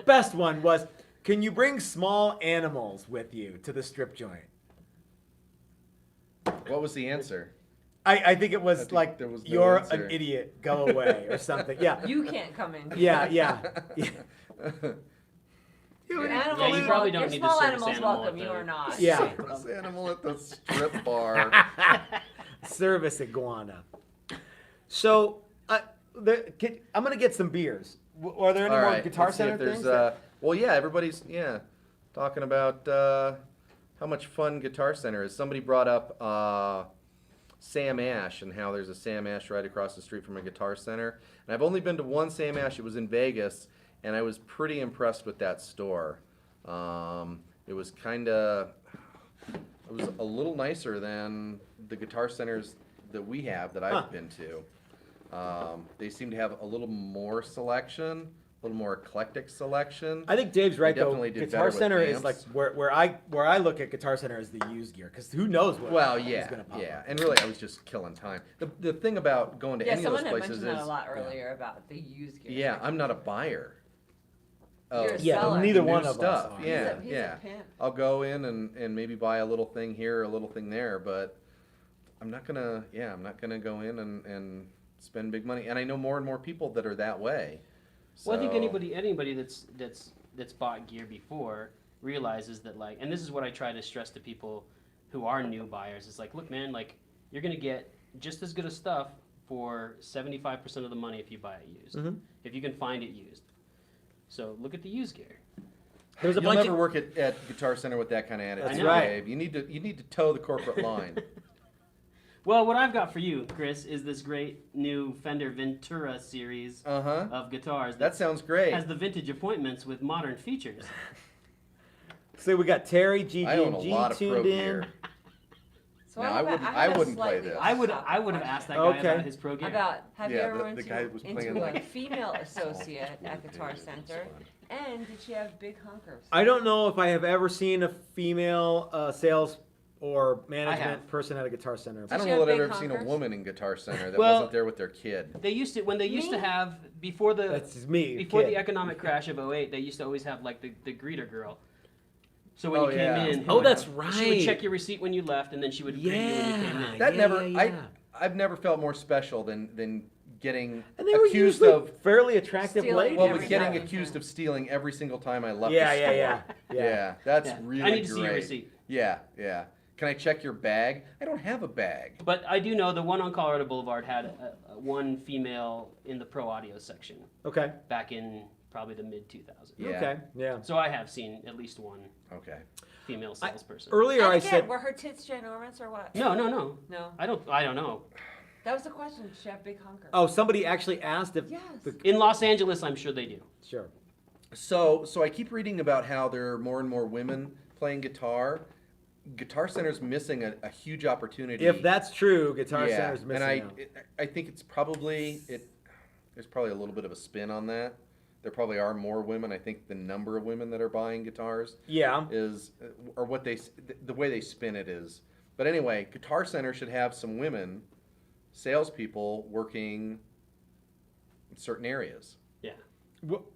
best one was, "Can you bring small animals with you to the strip joint?" What was the answer? I think it was think like, there was no "You're answer. an idiot. Go away," or something. Yeah. You can't come in. Yeah. Your Yeah. animals, Yeah, you probably don't your need the small service animals animal welcome. at You the- are not. Yeah. This animal at the strip bar. Service iguana. So, I'm gonna get some beers. Are there any All more right, Guitar let's see if Center there's, things? well, yeah, everybody's talking about how much fun Guitar Center is. Somebody brought up Sam Ash and how there's a Sam Ash right across the street from a Guitar Center. And I've only been to one Sam Ash. It was in Vegas, and I was pretty impressed with that store. It was it was a little nicer than the Guitar Centers that we have that I've Huh. been to. They seem to have a little more selection, a little more eclectic selection. I think Dave's right They though. definitely did better Guitar with Center is like amps. where I look at Guitar Center as the used gear because who knows what Well, is yeah, gonna pop yeah, up. and really, I was just killing time. The thing about going to Yeah, any of those someone had places mentioned is, that a lot earlier about the used gear. yeah, I'm not a buyer. of You're a Yeah, seller. neither new one of stuff. us are. Yeah, He's a yeah. pimp. I'll go in and maybe buy a little thing here, a little thing there, but I'm not gonna go in and spend big money. And I know more and more people that are that way. Well, I think So- anybody that's bought gear before realizes that, like, and this is what I try to stress to people who are new buyers. It's like, look, man, like you're gonna get just as good of stuff for 75% of the money if you buy it used. Mhm. If you can find it used. So look at the used gear. There's a You'll bunch never of work at Guitar Center with that kind of attitude, That's know. right. Dave. You need to toe the corporate line. Well, what I've got for you, Chris, is this great new Fender Ventura series Uh-huh. of guitars That sounds great. has the vintage appointments with modern features. So we got Terry, I own a GG&G lot of tuned Pro in. gear. So No, I, I have a- wouldn't- have I a wouldn't play slightly this. off I would topic ask that question. guy Okay. about his pro gear. About, have you Yeah, ever the run guy was playing into a like- female associate at Guitar Center? And did she have big hunkers? I don't know if I have ever seen a female sales or management have. person at a Guitar Center. I don't she know have that I've big ever seen a honkers? woman in Guitar Center that Well- wasn't there with their kid. They used to when they used to Me? have before the That's me. before kid. the economic crash of 08, they used to always have like the greeter girl. So when Oh, you yeah. came in, Oh, that's she right. would check your receipt when you left, and then she would greet you when you came in. That Yeah, never. yeah. I've never felt more special than getting And they were accused usually of. fairly attractive Stealing ladies. Well, every but getting time. accused of stealing every single time I left Yeah, the yeah, store. yeah, yeah. Yeah, that's Yeah. really I need to great. see your receipt. Yeah, yeah. Can I check your bag? I don't have a bag. But I do know the one on Colorado Boulevard had one female in the pro audio section Okay. back in probably the mid 2000s. Yeah. Okay. Yeah. So I have seen at least one Okay. female salesperson. Earlier And I again, said were her tits ginormous or what? No. No. I don't know. That was the question. Did she have big hunkers? Oh, somebody actually asked if Yes. In Los Angeles, I'm sure they do. Sure. So I keep reading about how there are more and more women playing guitar. Guitar Center's missing a huge opportunity. If that's true, Guitar yeah, Center's missing and out. I think it's probably There's probably a little bit of a spin on that. There probably are more women. I think the number of women that are buying guitars Yeah. is, or what they, the way they spin it is. But anyway, Guitar Center should have some women salespeople working in certain areas. Yeah.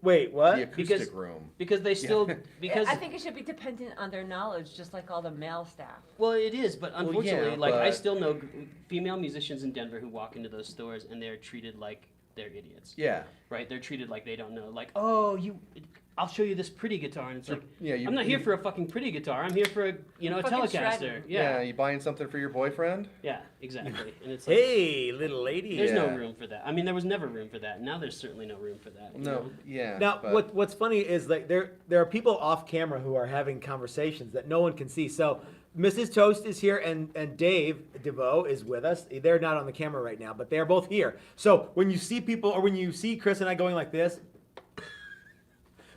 Wait, The what? acoustic Because- room. Because they still because I think it should be dependent on their knowledge, just like all the male staff. well it is, but yeah, unfortunately, like I but- still know female musicians in Denver who walk into those stores and they're treated like they're idiots. Yeah. Right? They're treated like they don't know. Like, oh, I'll show you this pretty guitar, and it's like, Yeah, I'm not here for a fucking pretty guitar. I'm here for a a Fucking Telecaster. shredding. Yeah. Yeah, You buying something for your boyfriend? yeah, exactly. And it's like, Hey, little lady. there's no Yeah. room for that. I mean, there was never room for that. Now there's certainly no room for that. you No. know? Yeah. Now, but- what's funny is like there are people off camera who are having conversations that no one can see. So Mrs. Toast is here and Dave DeVoe is with us. They're not on the camera right now, but they're both here. So when you see people or when you see Chris and I going like this,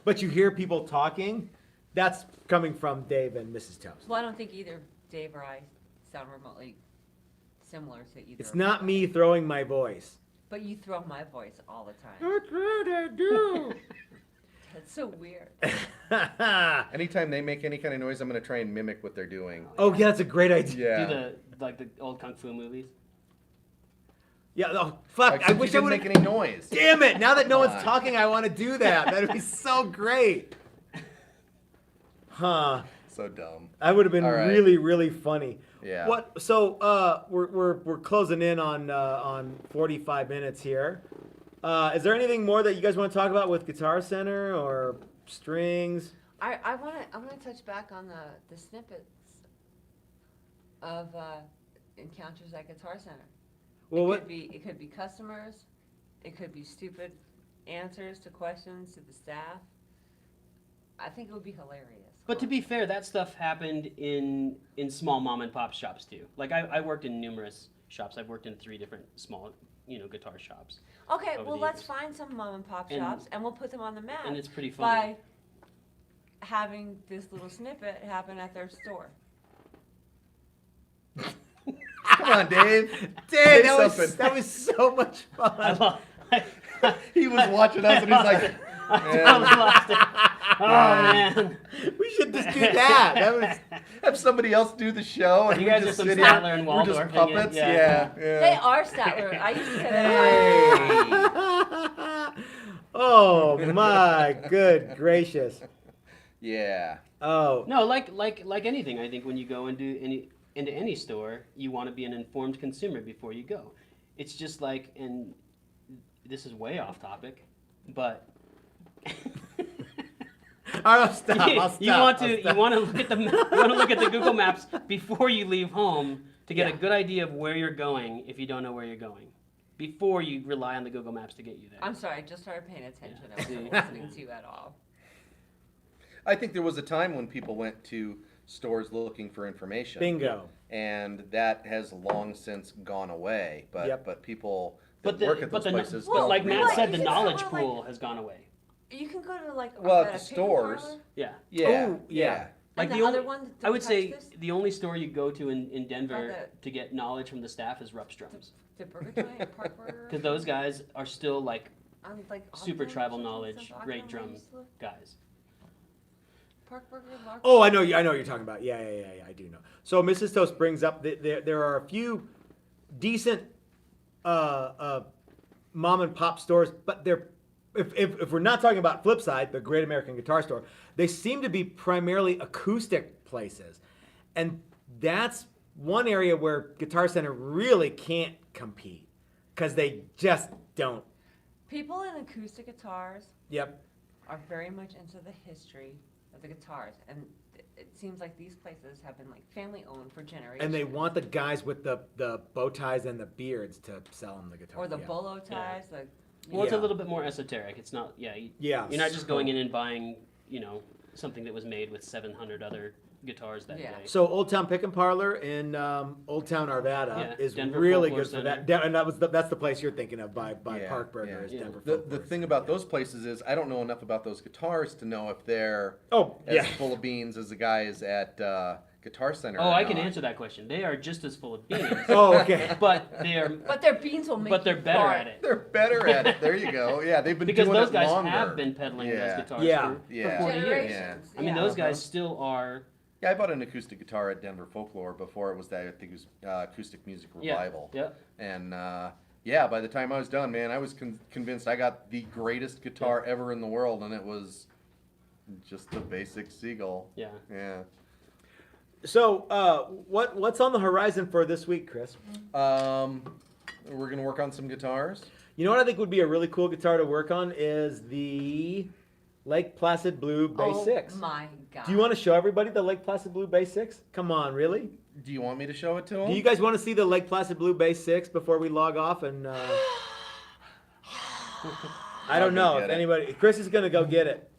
but you hear people talking, that's coming from Dave and Mrs. Toast. Well, I don't think either Dave or I sound remotely similar to either. It's of not us. me throwing my voice. But you throw my voice all the time. That's what I do. That's so weird. Anytime they make any kind of noise, I'm going to try and mimic what they're doing. Oh yeah, that's a great idea. Yeah. Do the old kung fu movies. Yeah. Oh fuck! Like, I since wish you I didn't would. make any noise. Damn it! Now that no Come one's on. talking, I want to do that. That'd be so great. Huh? So dumb. That would have been All right. really, really funny. Yeah. What? So we're closing in on 45 minutes here. Is there anything more that you guys want to talk about with Guitar Center or strings? I wanna touch back on the snippets of encounters at Guitar Center. Well, It could be customers, it could be stupid answers to questions to the staff. I think it would be hilarious. But to be fair, that stuff happened in small mom and pop shops too. Like I worked in numerous shops. I've worked in 3 different small, guitar shops, Okay, over well, the let's years. find some mom and pop And- shops and we'll put them on the map and it's pretty funny. by having this little snippet happen at their store. Come on, Dave. Dave, Say something. that was so much I fun. lost, He was watching us and he's like, I lost it. Oh man! We should just do that. That was. have somebody else do the show. And You we guys just are some sit here. Statler and We're just Waldorf puppets. again. Yeah. They are Statler. I used to say that. Hey. Oh my good gracious. Yeah. Oh. No, like anything. I think when you go into any store, you want to be an informed consumer before you go. It's just like, and this is way off topic, but I'll stop. I'll stop. You want I'll to stop. look at the you want to look at the Google Maps before you leave home to get a Yeah. good idea of where you're going if you don't know where you're going. Before you rely on the Google Maps to get you there. I'm sorry, I just started paying attention. Yeah. I wasn't listening to you at all. I think there was a time when people went to stores looking for information. Bingo. And that has long since gone away. But Yep. but people But that work at but those places Well, but like don't Matt like, said, you the can knowledge sell it, like- pool has gone away. You can go to like Well, a at the paper stores. parlor, Yeah. Yeah, Oh, yeah. Like and the other one. I would say this, the only store you go to in Denver the- to get knowledge from the staff is Rupstrom's. the burger joint, Park Burger. Because those guys are still like Like super Ogden or tribal something, knowledge, some great Ogden drum where I used to live. guys. Park Burger, Lark. Oh, I know what you're talking about. Yeah, I do know. So Mrs. Toast brings up that there are a few decent mom and pop stores, but they're if we're not talking about Flipside, the Great American Guitar Store, they seem to be primarily acoustic places, and that's one area where Guitar Center really can't compete because they just don't. People in acoustic guitars Yep. are very much into the history of the guitars, and it seems like these places have been like family owned for generations. And they want the guys with the bow ties and the beards to sell them the guitar. or the yeah. bolo ties, the Well, it's a Yeah. little bit more esoteric. It's not. Yeah. Yeah. You're not just going in and buying, something that was made with 700 other guitars that Yeah. day. So Old Town Pick and Parlor in Old Town Arvada Yeah, is Denver really Folklore good for that. Center. And that's the place you're thinking of by Yeah, Park Burger yeah. is Yeah. Denver The Folklore thing Center. about those places is I don't know enough about those guitars to know if they're Oh as yeah. full of beans as the guys at Guitar Center. Oh, or I can not. answer that question. They are just as full of beans, Oh okay. but they're but their beans will make. but they're you better fart. at it. They're better at it. There you go. Yeah, they've been Because doing those it guys longer. have been peddling Yeah. those guitars Yeah. for Yeah. 40 years. Generations. I mean, yeah. those guys still are. Yeah, I bought an acoustic guitar at Denver Folklore before it was that. I think it was Acoustic Music Revival. Yeah. And yeah, by the time I was done, man, I was convinced I got the greatest guitar ever in the world, and it was just the basic Seagull. Yeah. Yeah. So what's on the horizon for this week, Chris? We're gonna work on some guitars. You know what I think would be a really cool guitar to work on is the Lake Placid Blue Bass Oh 6. my god. Do you want to show everybody the Lake Placid Blue Bass 6? Come on, really? Do you want me to show it to them? Do you guys want to see the Lake Placid Blue Bass 6 before we log off? And I don't I'll go know get if it. anybody. Chris is gonna go get it.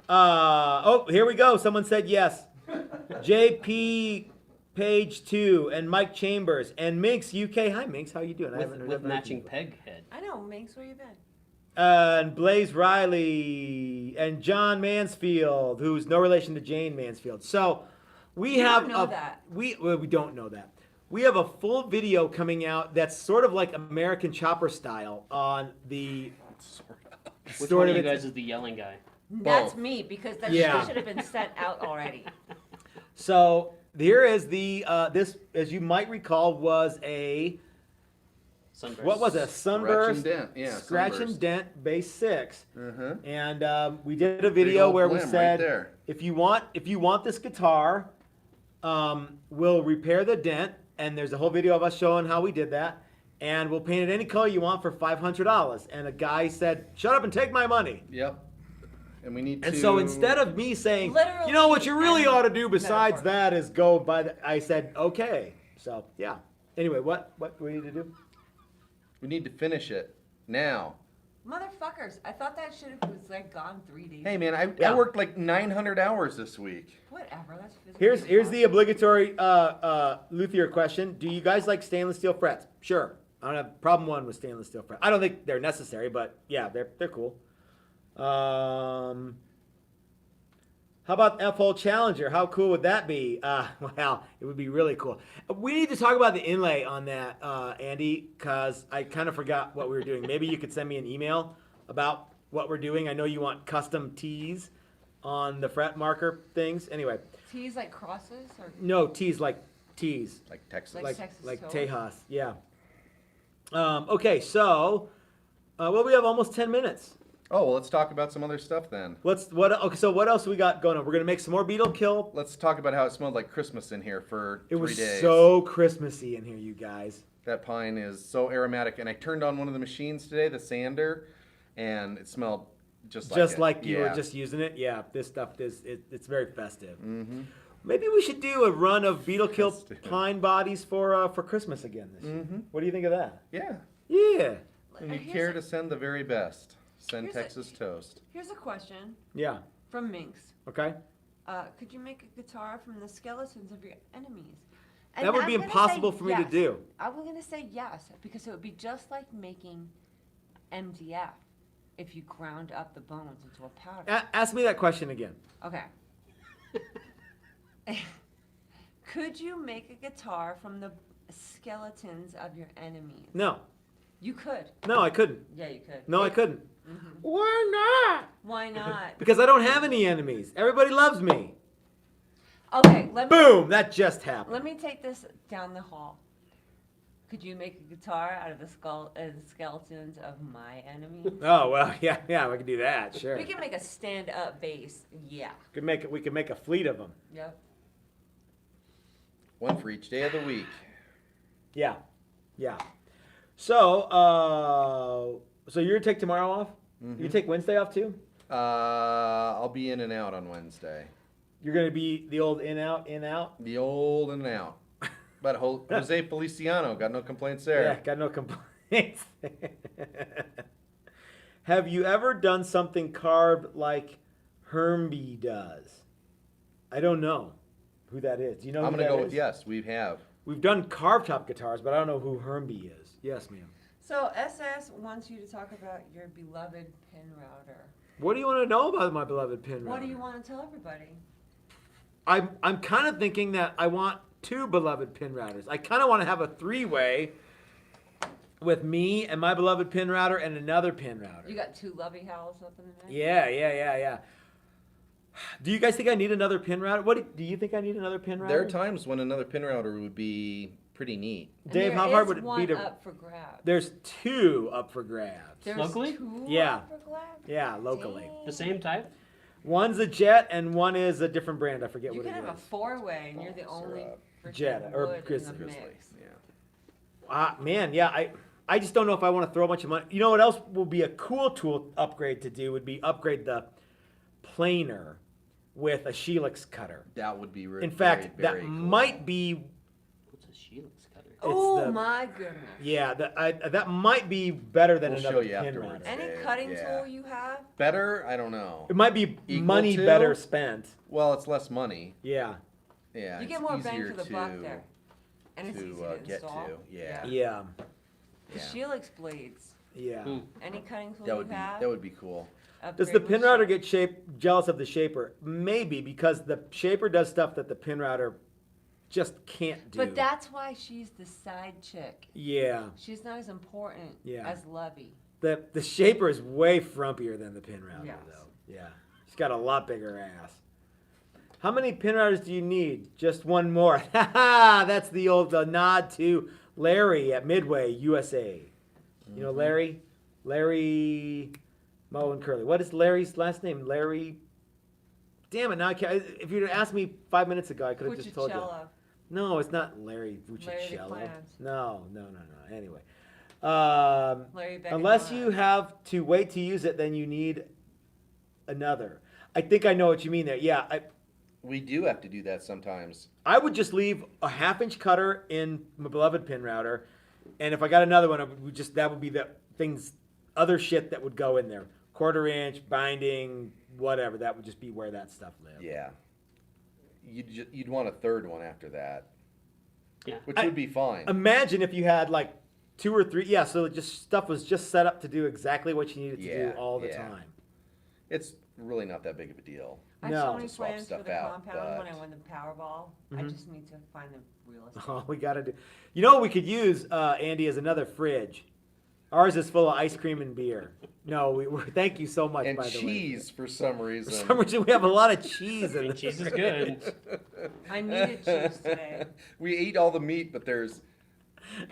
Oh, here we go. Someone said yes. JP Page 2 and Mike Chambers and Minx UK. Hi Minx, how you doing? With heard from matching you. peg head. I know, Minx, where you been? And Blaze Riley and John Mansfield, who's no relation to Jane Mansfield. So we You have don't know a, that. we don't know that. We have a full video coming out that's sort of like American Chopper style on the Which sort one of of you it's- guys is the yelling guy? That's Both. me, because that Yeah. should have been sent out already. So here is the this, as you might recall, was a Sunburst. what was it? A Sunburst Dent. Yeah, Scratch and Sunburst. Dent Bass 6. Uh-huh. And we did a video old where we blim right said, there. if you want this guitar, we'll repair the dent. And there's a whole video of us showing how we did that. And we'll paint it any color you want for $500. And a guy said, "Shut up and take my money." Yep. And we need And to. so instead of me saying, Literally you know what you really and ought to do besides metaphor. that is go by the, I said, okay. So yeah. Anyway, what do we need to do? we need to finish it now. Motherfuckers, I thought that shit was like gone 3 days. Hey man, I Yeah. worked like 900 hours this week. Whatever, that's physically Here's the impossible. obligatory luthier question. Do you guys like stainless steel frets? Sure. I don't have problem one with stainless steel frets. I don't think they're necessary, but yeah, they're cool. How about F-Hole Challenger? How cool would that be? Well, it would be really cool. We need to talk about the inlay on that, Andy, because I kind of forgot what we were doing. Maybe you could send me an email about what we're doing. I know you want custom tees on the fret marker things. Anyway, T's like crosses or no, tees like tees. Like Texas. Like Texas like toast? Tejas, yeah. Okay, so well, we have almost 10 minutes. Oh well, let's talk about some other stuff then. Okay, so what else we got going on? We're gonna make some more Beetle Kill. Let's talk about how it smelled like Christmas in here for It 3 was days. so Christmassy in here, you guys. That pine is so aromatic, and I turned on one of the machines today, the sander, and it smelled just like you were Yeah. just using it. Yeah, this stuff it's very festive. Mm-hmm. Maybe we should do a run of beetle kill Festive. pine bodies for Christmas again this year. Mm-hmm. What do you think of that? Yeah. Yeah, And you Here's care a- to send the very best. Send Here's a- Texas toast. Here's a question yeah. from Minx. Okay. Could you make a guitar from the skeletons of your enemies? That would be impossible for me to do. I'm going to say yes, because it would be just like making MDF if you ground up the bones into a powder. Ask me that question again. Okay. Could you make a guitar from the skeletons of your enemies? No, You could. no, I couldn't. Yeah, you could. No, I couldn't. Mhm. Why not? Why not? Because I don't have any enemies. Everybody loves me. Okay, Boom! That just happened. let me take this down the hall. Could you make a guitar out of the skeletons of my enemies? Oh well, yeah, we can do that. Sure. We can make a stand-up bass. Yeah. We could make a fleet of them. Yep. One for each day of the week. Yeah, yeah. So, so you're gonna take tomorrow off? Mm-hmm. You take Wednesday off too? I'll be in and out on Wednesday. You're gonna be the old in out. The old and out. But Jose Feliciano, got no complaints there. Yeah, got no complaints. Have you ever done something carved like Hermby does? I don't know who that is. Do you know I'm who going to that go with is? yes, we have. We've done carved top guitars, but I don't know who Hermby is. Yes, ma'am. So SS wants you to talk about your beloved pin router. What do you want to know about my beloved pin What router? do you want to tell everybody? I'm kind of thinking that I want two beloved pin routers. I kind of want to have a three-way with me and my beloved pin router and another pin router. You got two Lovey Howls up in there? Yeah. Do you guys think I need another pin router? Do you think I need another pin router? There are times when another pin router would be pretty neat. And Dave, there how hard is would it be one to? up for grabs. There's two up for grabs. There's Locally? two Yeah. up for grabs? Yeah, locally. Dang. The same type? One's a Jet and one is a different brand. I forget You what could it have a is. four-way, and you're the Balls are only up. freaking Jet or wood in Grizzly. the Grizzly. mix. Yeah. Man, yeah, I just don't know if I want to throw a bunch of money. You know what else will be a cool tool upgrade to do would be upgrade the planer with a Helix cutter. That would be In fact, very, that very cool. might be, What's a Helix cutter? Oh the- my goodness. yeah, that might be better than We'll another show you pin afterwards. router. Any Dave, cutting yeah. tool you have? Better? I don't know. It might be Equal money to? better spent. Well, it's less money. Yeah, Yeah. You it's get more bang easier for the to, buck there. And it's to, easy to get install. to, yeah. yeah, The Yeah. Helix blades. yeah. Hmm. Any cutting tool That would you be have? that would be cool. Does the upgrade pin with router shape. get jealous of the shaper? Maybe, because the shaper does stuff that the pin router just can't do. But that's why she's the side chick. Yeah. She's not as important Yeah. as Lovey. The shaper is way frumpier than the pin router, Yes. though. Yeah. She's got a lot bigger ass. How many pin routers do you need? Just one more. Ha That's the old nod to Larry at Midway, USA. You know Larry? Larry Moe and Curly. What is Larry's last name? Larry. Damn it! Now I can't. If you'd asked me 5 minutes ago, I could have just told you. Puccicello. No, it's not Larry Larry Vuccicello. Clance. No. Anyway, Larry Beck. unless you have to wait to use it, then you need another. I think I know what you mean there. Yeah, We do have to do that sometimes. I would just leave a 1/2-inch cutter in my beloved pin router, and if I got another one, that would be the things, other shit that would go in there. 1/4-inch binding, whatever. That would just be where that stuff lived. Yeah. You'd want a third one after that. Yeah. Which I- would be fine. Imagine if you had like 2 or 3. Yeah, so just stuff was just set up to do exactly what you needed to Yeah, do all the yeah. time. It's really not that big of a deal. I have No. so many To swap plans for stuff the out, compound when I but- win the Powerball. I Mhm. just need to find the real estate. All we gotta do. You know what we could use, Andy, is another fridge. Ours is full of ice cream and beer. No, thank you so much. And by the cheese for some way. reason. For some reason, we have a lot of cheese in And this. cheese is good. I needed cheese today. We eat all the meat, but there's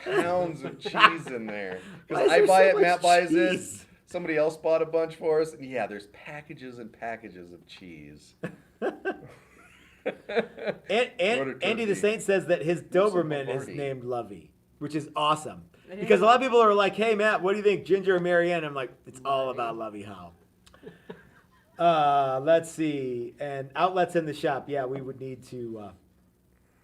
pounds of cheese in there. Why Because is I there buy so it, much Matt buys it. cheese? Somebody else bought a bunch for us. And yeah, there's packages and packages of cheese. What a Andy the turkey. Saint says that his Doberman is Lombardi. named Lovey, which is awesome. It Because is. a lot of people are like, "Hey Matt, what do you think, Ginger or Marianne?" I'm like, "It's all Lovey. about Lovey How." Let's see. And outlets in the shop. Yeah, we would need to.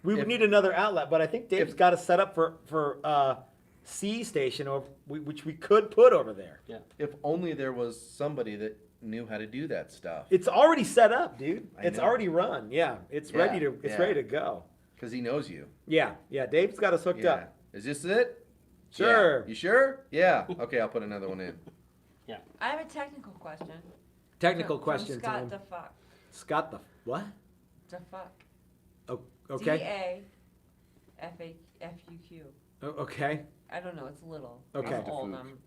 We would If- need another outlet, but I think Dave's if- got a set up for C station, which we could put over there. Yeah. If only there was somebody that knew how to do that stuff. It's already set up, dude. I It's know. already run. Yeah, it's Yeah, ready to. It's yeah. ready to go. Because he knows you. Yeah, yeah. Dave's got us hooked Yeah. up. Is this it? Sure. Yeah. You sure? Yeah. Okay, I'll put another one in. I have a technical question. Technical From question Scott time. DeFuck. Scott the what? DeFuck. Oh, okay. DAFAFUQ. Oh, okay. I don't know, it's little. Okay. I'm old, DeFuque. I'm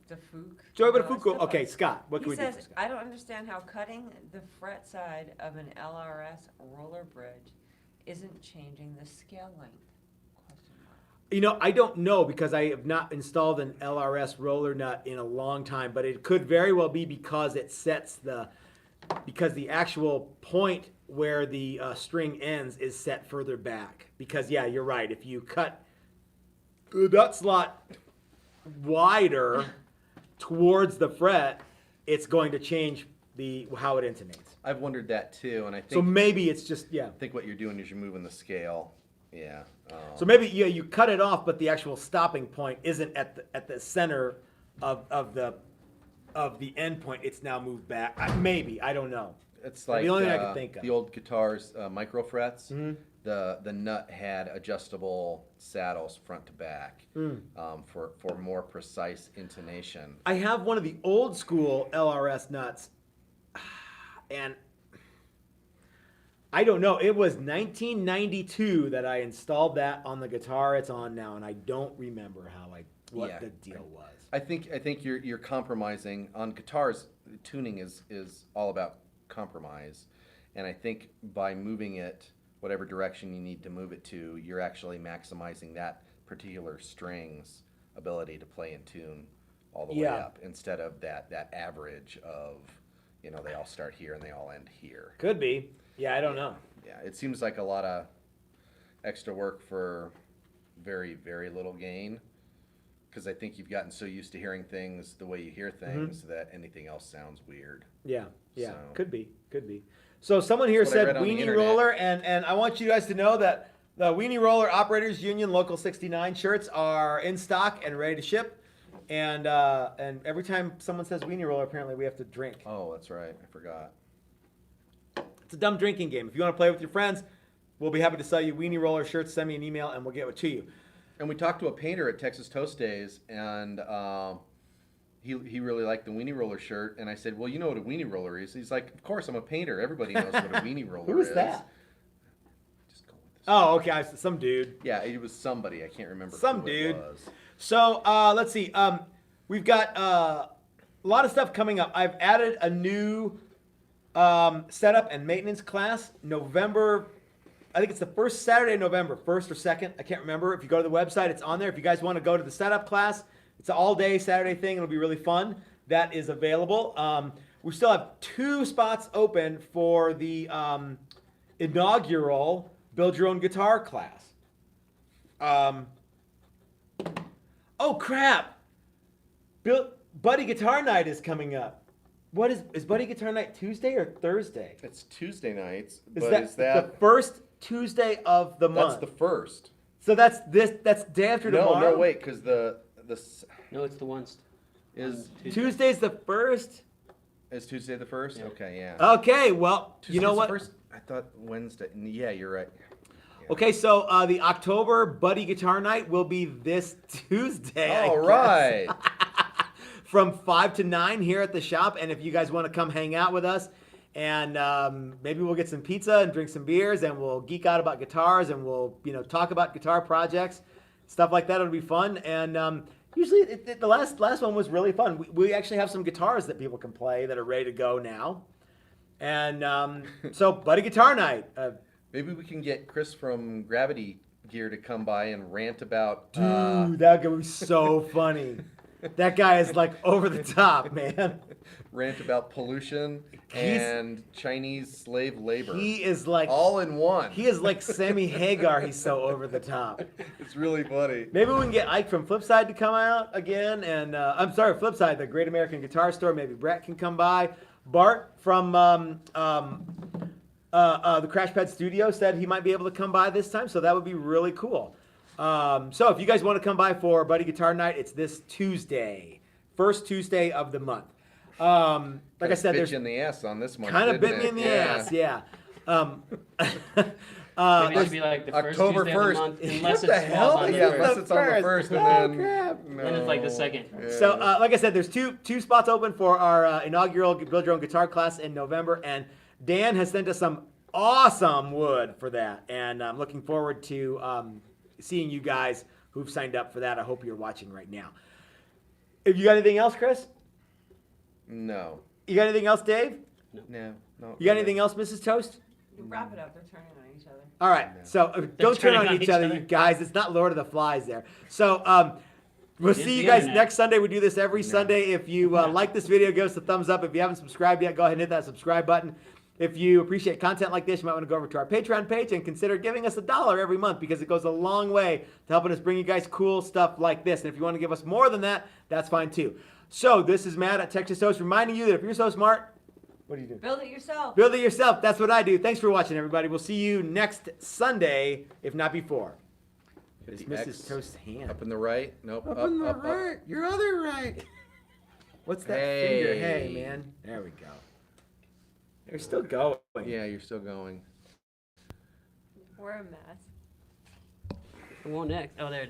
DeFuke. Joey No, it's Buttafuoco. DeFuck. Okay, Scott. What can He we do for says, Scott? I don't understand how cutting the fret side of an LRS roller bridge isn't changing the scale length. Question mark. You know, I don't know because I have not installed an LRS roller nut in a long time, but it could very well be because it sets because the actual point where the string ends is set further back. Because yeah, you're right. If you cut the nut slot wider towards the fret, it's going to change how it intonates. I've wondered that too, and I think So maybe it's just yeah. I think what you're doing is you're moving the scale. Yeah. So maybe yeah, you cut it off, but the actual stopping point isn't at the center of the end point. It's now moved back. Maybe I don't know. It's The like only thing I can think of. the old guitars, micro frets. Mhm. The nut had adjustable saddles front to back Mm. for more precise intonation. I have one of the old school LRS nuts, and I don't know. It was 1992 that I installed that on the guitar it's on now, and I don't remember what Yeah. the deal was. I think you're compromising on guitars. Tuning is all about compromise, and I think by moving it whatever direction you need to move it to, you're actually maximizing that particular string's ability to play in tune all the way Yeah. up, instead of that average of, they all start here and they all end here. Could be. Yeah, I don't know. Yeah, it seems like a lot of extra work for very, very little gain. Because I think you've gotten so used to hearing things the way you hear things that anything else sounds weird. Yeah, yeah, So- could be. So someone here That's what I said read on the Weenie internet. Roller, and I want you guys to know that the Weenie Roller Operators Union Local 69 shirts are in stock and ready to ship. And every time someone says Weenie Roller, apparently we have to drink. Oh, that's right. I forgot. It's a dumb drinking game. If you want to play with your friends, we'll be happy to sell you Weenie Roller shirts. Send me an email and we'll get it to you. And we talked to a painter at Texas Toast Days, and he really liked the Weenie Roller shirt. And I said, well, you know what a Weenie Roller is? He's like, of course, I'm a painter. Everybody knows what a Weenie Roller Who is that? Just go with this. Oh, okay, some dude. Yeah, it was somebody. I can't remember Some who it dude. was. So let's see. We've got a lot of stuff coming up. I've added a new setup and maintenance class. November, I think it's the first Saturday in November, 1st or 2nd. I can't remember. If you go to the website, it's on there. If you guys want to go to the setup class, it's an all-day Saturday thing. It'll be really fun. That is available. We still have 2 spots open for the inaugural Build Your Own Guitar class. Oh crap! Buddy Guitar Night is coming up. What is Buddy Guitar Night Tuesday or Thursday? It's Tuesday nights, Is but that, is that the first Tuesday of the that's month? the first? So that's day after No, tomorrow. no, wait, because the No, it's the ones. is Tuesday's the first. is Tuesday the first? Yeah. Okay, yeah. Okay, well, you know Tuesday's the what? first? I thought Wednesday. Yeah, you're right. Yeah. Okay, so the October Buddy Guitar Night will be this Tuesday. I All guess. right. From 5 to 9 here at the shop. And if you guys want to come hang out with us, and maybe we'll get some pizza and drink some beers, and we'll geek out about guitars, and we'll talk about guitar projects, stuff like that. It'll be fun. And usually the last one was really fun. We actually have some guitars that people can play that are ready to go now. And so Buddy Guitar Night. Maybe we can get Chris from Gravity Gear to come by and rant about. Dude, that would be so funny. That guy is like over the top, man. Rant about pollution and Chinese slave labor. He is like all in one. he is like Sammy Hagar. He's so over the top. It's really funny. Maybe we can get Ike from Flipside to come out again. And I'm sorry, Flipside, the Great American Guitar Store. Maybe Brett can come by. Bart from the Crash Pad Studio said he might be able to come by this time, so that would be really cool. So if you guys want to come by for Buddy Guitar Night, it's this Tuesday, first Tuesday of the month. Like I said, bit there's you in the ass on this one. kind of didn't bit me in it? the ass, yeah. Maybe it there's- should be like the first October Tuesday of the 1st. month, unless What it the hell? falls on the Yeah, first. unless it's on the first, and Oh, then crap. Then it's like the second. So, like I said, there's two spots open for our inaugural Build Your Own Guitar class in November, and Dan has sent us some awesome wood for that, and I'm looking forward to seeing you guys who've signed up for that. I hope you're watching right now. If you got anything else, Chris? No, You got anything else, Dave? no. You got anything else, Mrs. Toast? You wrap it up, they're turning on each other. All right, so don't turn turning on each other, you guys. It's not Lord of the Flies there. So we'll It is see you the guys internet. next Sunday. We do this every Sunday. If you like this video, give us a thumbs up. If you haven't subscribed yet, go ahead and hit that subscribe button. If you appreciate content like this, you might want to go over to our Patreon page and consider giving us $1 every month, because it goes a long way to helping us bring you guys cool stuff like this. And if you want to give us more than that, that's fine too. So this is Matt at Texas Toast reminding you that if you're so smart, what do you do? Build it yourself. Build it yourself. That's what I do. Thanks for watching, everybody. We'll see you next Sunday, if not before. It's The X Mrs. Toast's hand. Up in the right? Nope. Up Up, in the up, right. up. Your other right. What's that Hey. finger? Hey, man. There we go. They're still going. Yeah, you're still going. We're a mess. Well, next. Oh, there it is.